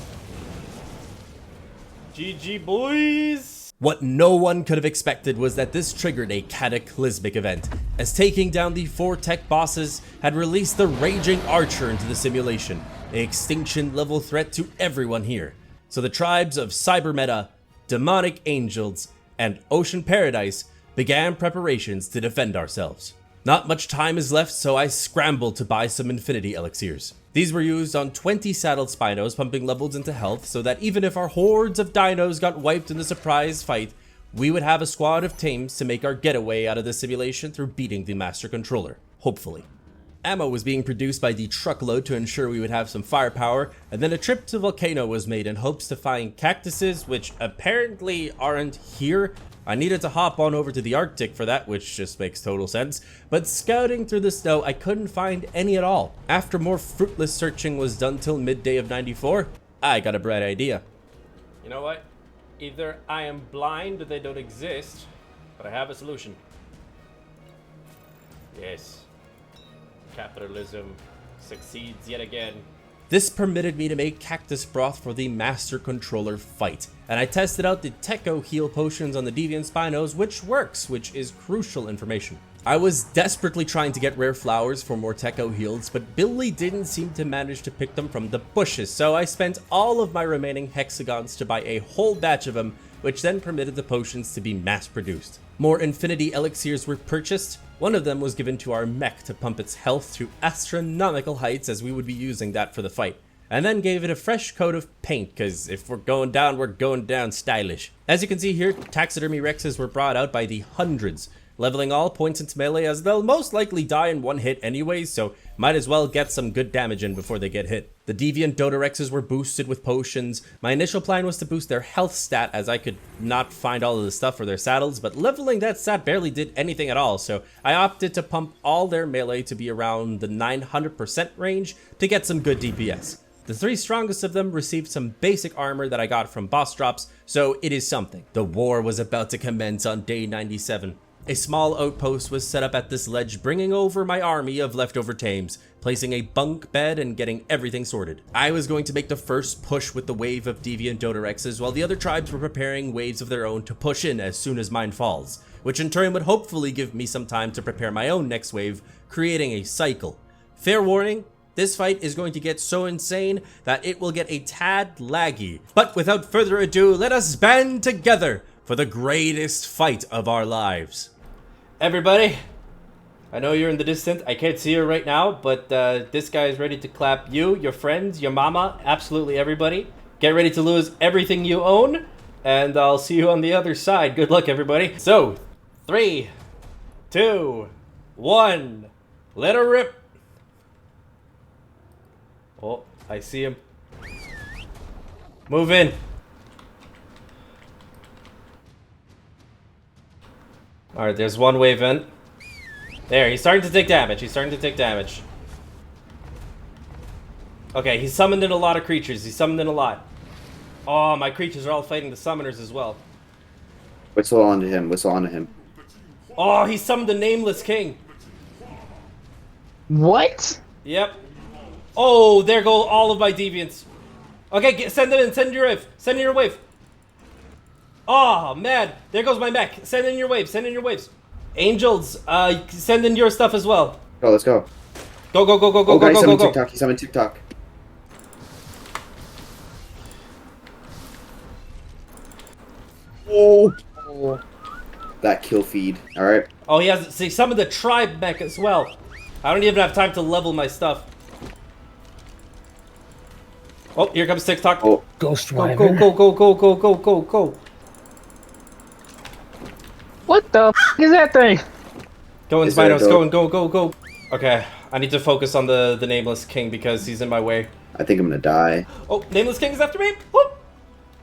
GG, boys. What no one could have expected was that this triggered a cataclysmic event, as taking down the 4 Tek Bosses had released the Raging Archer into the simulation, an extinction level threat to everyone here. So the tribes of Cybermeta, Demonic Angels, and Ocean Paradise began preparations to defend ourselves. Not much time is left, so I scrambled to buy some Infinity Elixirs. These were used on 20 saddled Spinos, pumping levels into health so that even if our hordes of dinos got wiped in the surprise fight, we would have a squad of tames to make our getaway out of the simulation through beating the Master Controller, hopefully. Ammo was being produced by the truckload to ensure we would have some firepower, and then a trip to Volcano was made in hopes to find cactuses, which apparently aren't here. I needed to hop on over to the Arctic for that, which just makes total sense, but scouting through the snow, I couldn't find any at all. After more fruitless searching was done till midday of 94, I got a bright idea. You know what? Either I am blind or they don't exist, but I have a solution. Yes. Capitalism succeeds yet again. This permitted me to make cactus broth for the Master Controller fight, and I tested out the Techo heal potions on the Deviant Spinos, which works, which is crucial information. I was desperately trying to get rare flowers for more Techo heals, but Billy didn't seem to manage to pick them from the bushes, so I spent all of my remaining hexagons to buy a whole batch of them, which then permitted the potions to be mass-produced. More Infinity Elixirs were purchased. One of them was given to our mech to pump its health to astronomical heights, as we would be using that for the fight. And then gave it a fresh coat of paint, cause if we're going down stylish. As you can see here, taxidermy Rexes were brought out by the hundreds, leveling all points into melee as they'll most likely die in one hit anyways, so might as well get some good damage in before they get hit. The Deviant Dodorexes were boosted with potions. My initial plan was to boost their health stat, as I could not find all of the stuff for their saddles, but leveling that stat barely did anything at all, so I opted to pump all their melee to be around the 900% range to get some good DPS. The 3 strongest of them received some basic armor that I got from boss drops, so it is something. The war was about to commence on day 97. A small outpost was set up at this ledge, bringing over my army of leftover tames, placing a bunk bed and getting everything sorted. I was going to make the first push with the wave of Deviant Dodorexes, while the other tribes were preparing waves of their own to push in as soon as mine falls, which in turn would hopefully give me some time to prepare my own next wave, creating a cycle. Fair warning, this fight is going to get so insane that it will get a tad laggy. But without further ado, let us band together for the greatest fight of our lives. Everybody, I know you're in the distance. I can't see you right now, but this guy is ready to clap you, your friends, your mama, absolutely everybody. Get ready to lose everything you own, and I'll see you on the other side. Good luck, everybody. So, 3, 2, 1, let her rip. Oh, I see him. Move in. Alright, there's one wave in. There, he's starting to take damage. He's starting to take damage. Okay, he's summoned in a lot of creatures. He's summoned in a lot. Oh, my creatures are all fighting the summoners as well. Whistle onto him. Whistle onto him. Oh, he summoned the Nameless King. What? Yep. Oh, there go all of my deviants. Okay, send them in. Send your wave. Send in your wave. Oh, man. There goes my mech. Send in your waves. Send in your waves. Angels, send in your stuff as well. Go, let's go. Go, go, go, go, go, Oh, go, guys, go, go, go. TikTok. He's on TikTok. Oh. That kill feed. Alright. Oh, he has, see, some of the tribe mech as well. I don't even have time to level my stuff. Oh, here comes TikTok. Oh. Ghost Go, Wyvern. go, go, go, go, go, go, go. What the is that thing? Go in, Is there a Spinos. Go goat? and go, go, go. Okay, I need to focus on the Nameless King because he's in my way. I think I'm gonna die. Oh, Nameless King is after me. Whoop.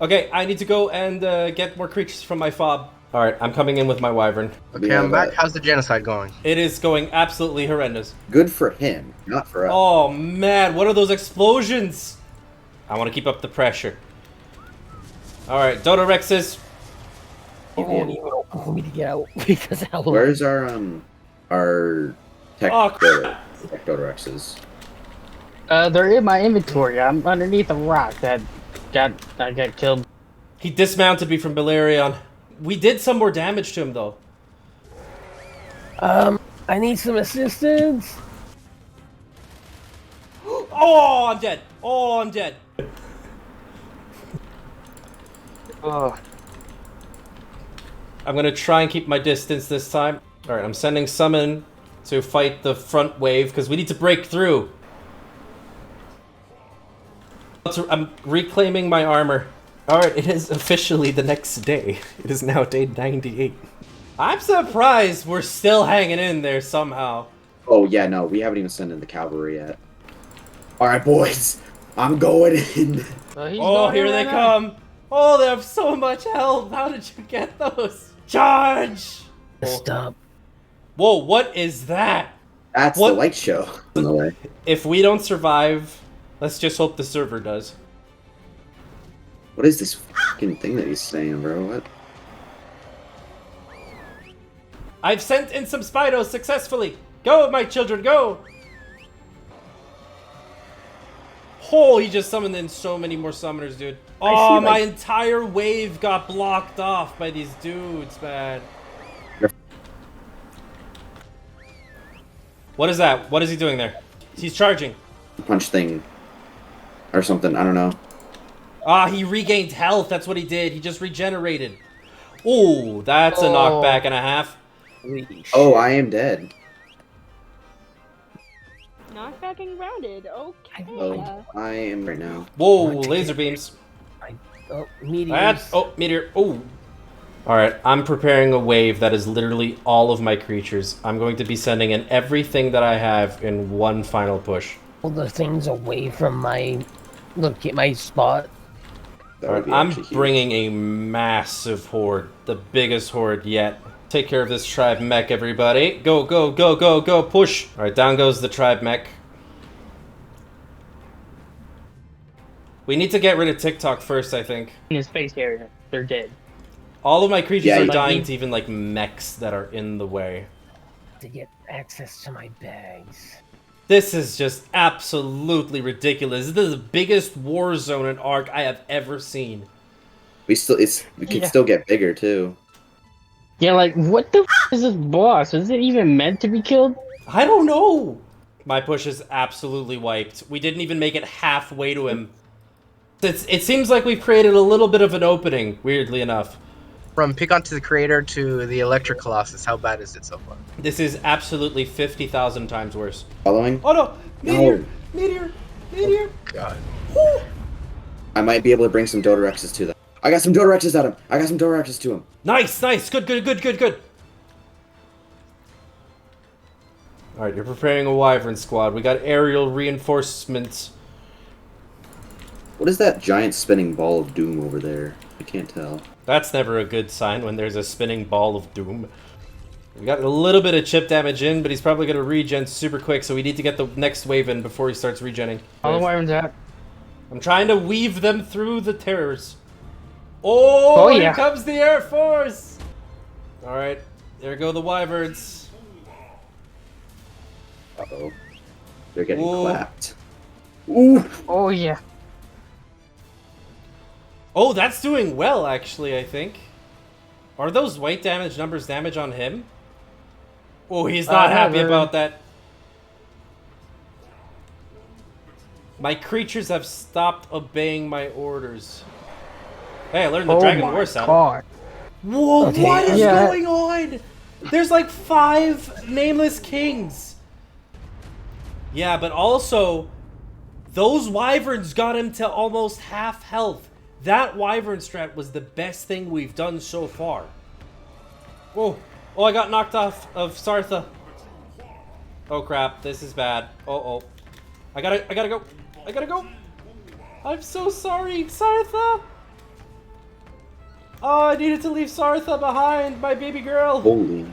Okay, I need to go and get more creatures from my fob. All right, I'm coming in with my wyvern. We Okay, I'm have, back. How's the genocide going? It is going absolutely horrendous. Good for him, not for us. Oh man, what are those explosions? I want to keep up the pressure. All right, Dodo Rexes. You won't even open for me to get out because how long? Where's our tech Oh, Dodorexes? They're in my inventory. I'm underneath a rock that I got killed. He dismounted me from Balerion. We did some more damage to him though. I need some assistance. Oh, I'm dead. Oh, I'm dead. Oh, I'm gonna try and keep my distance this time. All right, I'm sending Summon to fight the front wave because we need to break through. I'm reclaiming my armor. All right, it is officially the next day. It is now day 98. I'm surprised we're still hanging in there somehow. Oh yeah, no, we haven't even sent in the cavalry yet. Alright, boys. I'm going in. Oh, here they come. Oh, they have so much health. How did you get those? Charge! stop. Whoa, what is that? That's What? the light show. On the way. If we don't survive, let's just hope the server does. What is this fucking thing that he's saying, bro? What? I've sent in some Spidos successfully. Go, my children, go! Oh, he just summoned in so many more summoners, dude. Oh, my entire wave got blocked off by these dudes, man. What is that? What is he doing there? He's charging. Punch thing. Or something, I don't know. Ah, he regained health. That's what he did. He just regenerated. Oh, that's a knockback and a half. Oh, I am dead. Knockback and grounded. Okay. Oh, I am right now. Whoa, laser beams. Meteors. Oh, meteor. Oh. Alright, I'm preparing a wave that is literally all of my creatures. I'm going to be sending in everything that I have in one final push. All the things away from my my spot. That would Alright, be I'm actually huge. bringing a massive horde. The biggest horde yet. Take care of this tribe mech, everybody. Go, go, go, go, go, push! Alright, down goes the tribe mech. We need to get rid of TikTok first, I think. In his face area, they're dead. All of my creatures Yeah, are you- dying to even, like, mechs that are in the way. To get access to my bags. This is just absolutely ridiculous. This is the biggest war zone and arc I have ever seen. We can Yeah. still get bigger too. Yeah, like what the is this boss? Is it even meant to be killed? I don't know. My push is absolutely wiped. We didn't even make it halfway to him. It seems like we've created a little bit of an opening, weirdly enough. From Pick to the Creator to the Electric Colossus, how bad is it so far? This is absolutely 50,000 times worse. Following? Oh no! Meteor! No. Meteor! Meteor! God. Woo! I might be able to bring some Dodorexes to them. I got some Dodorexes at him. I got some Dodorexes to him. Nice, nice, good, good, good, good, good. All right, you're preparing a wyvern squad. We got aerial reinforcements. What is that giant spinning ball of doom over there? I can't tell. That's never a good sign when there's a spinning ball of doom. We got a little bit of chip damage in, but he's probably going to regen super quick, so we need to get the next wave in before he starts regenning. All the wyverns out. I'm trying to weave them through the terrors. Oh, yeah. Here comes the Air Force! Alright, there go the wyverns. Uh-oh. They're getting Ooh. clapped. Ooh! Oh yeah. Oh, that's doing well, actually, I think. Are those white damage numbers damage on him? Oh, he's not happy never. about that. My creatures have stopped obeying my orders. Hey, I learned the Dragon War sound. God. Whoa, Okay, what is yeah. going on? There's like 5 nameless kings. Yeah, but also, those wyverns got him to almost half health. That wyvern strat was the best thing we've done so far. Whoa. Oh, I got knocked off of Sartha. Oh crap, this is bad. Uh-oh. I gotta go. I gotta go. I'm so sorry, Sartha. Oh, I needed to leave Sartha behind, my baby girl. Holy.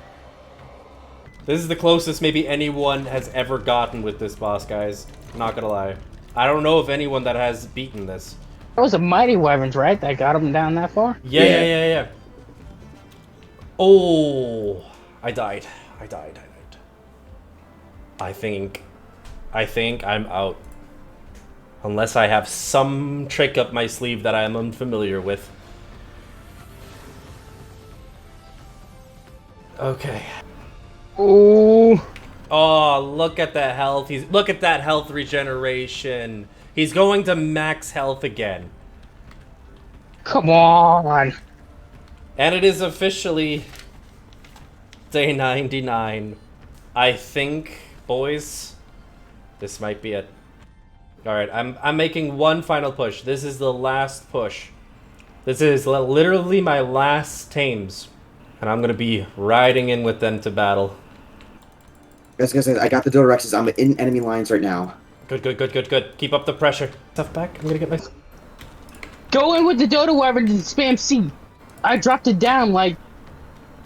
This is the closest maybe anyone has ever gotten with this boss, guys. Not gonna lie. I don't know of anyone that has beaten this. That was a mighty wyverns, right? That got him down that far. Yeah. Oh, I died. I think I'm out. Unless I have some trick up my sleeve that I am unfamiliar with. Okay. Ooh. Oh, look at the health. Look at that health regeneration. He's going to max health again. Come on. And it is officially day 99. I think, boys, this might be it. All right, I'm making one final push. This is the last push. This is literally my last tames, and I'm gonna be riding in with them to battle. Guys, I got the Dodo Rexes. I'm in enemy lines right now. Good. Keep up the pressure. Stuff back. I'm gonna get my. Go in with the Dodo wyvern and spam C. I dropped it down like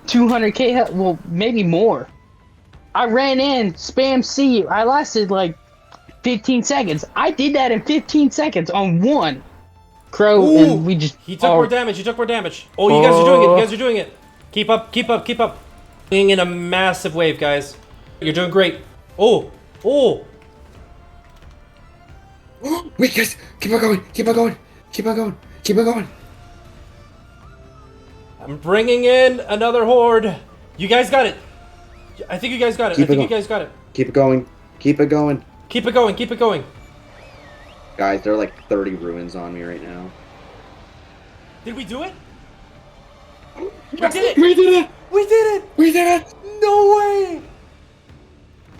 200k health. Well, maybe more. I ran in, spam C. I lasted like 15 seconds. I did that in 15 seconds on one crow. Ooh, and we just. He took more damage. Oh, you guys are doing it. Keep up. Being in a massive wave, guys. You're doing great. Oh. Wait, guys! Keep on going! I'm bringing in another horde. You guys got it. I think you guys got it. Keep it going. Keep it going. Guys, there are like 30 ruins on me right now. Did we do it? We did it! No way.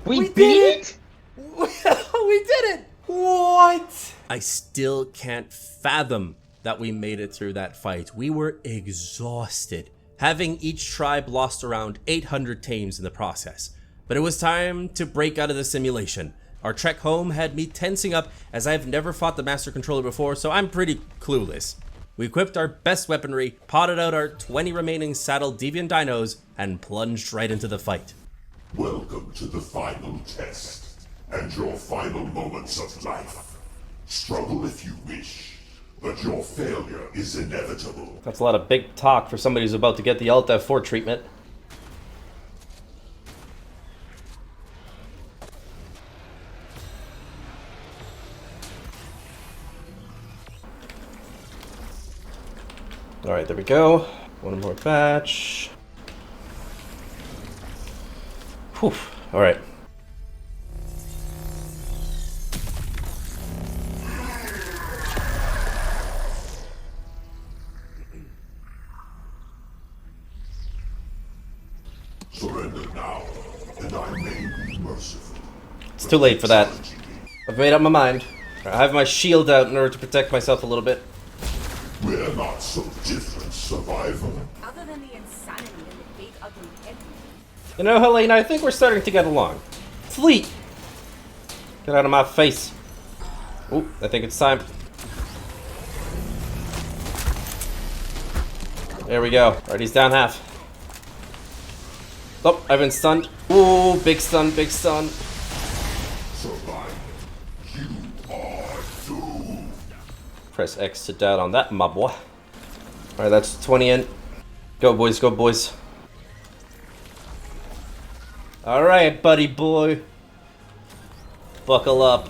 We beat it? We did it. What? I still can't fathom that we made it through that fight. We were exhausted, having each tribe lost around 800 tames in the process. But it was time to break out of the simulation. Our trek home had me tensing up as I've never fought the Master Controller before, so I'm pretty clueless. We equipped our best weaponry, potted out our 20 remaining saddled deviant dinos, and plunged right into the fight. Welcome to the final test, and your final moments of life. Struggle if you wish, but your failure is inevitable. That's a lot of big talk for somebody who's about to get the Alt F4 treatment. Alright, there we go. One more batch. Whew. Alright. Surrender now, and I may be merciful. It's too late for that. I've made up my mind. I have my shield out in order to protect myself a little bit. We're not so different, survivor. Other than the insanity and the big ugly head. You know, Helena, I think we're starting to get along. Fleet! Get out of my face. Ooh, I think it's time. There we go. Alright, he's down half. Oh, I've been stunned. Ooh, big stun, big stun. Press X to down on that, my boy. Alright, that's 20 in. Go, boys, go, boys. Alright, buddy boy. Buckle up.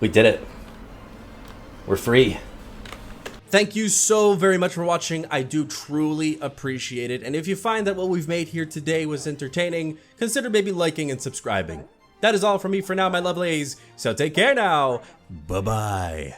We did it. We're free. Thank you so very much for watching. I do truly appreciate it. And if you find that what we've made here today was entertaining, consider maybe liking and subscribing. That is all from me for now, my lovelies. So take care now. Bye-bye.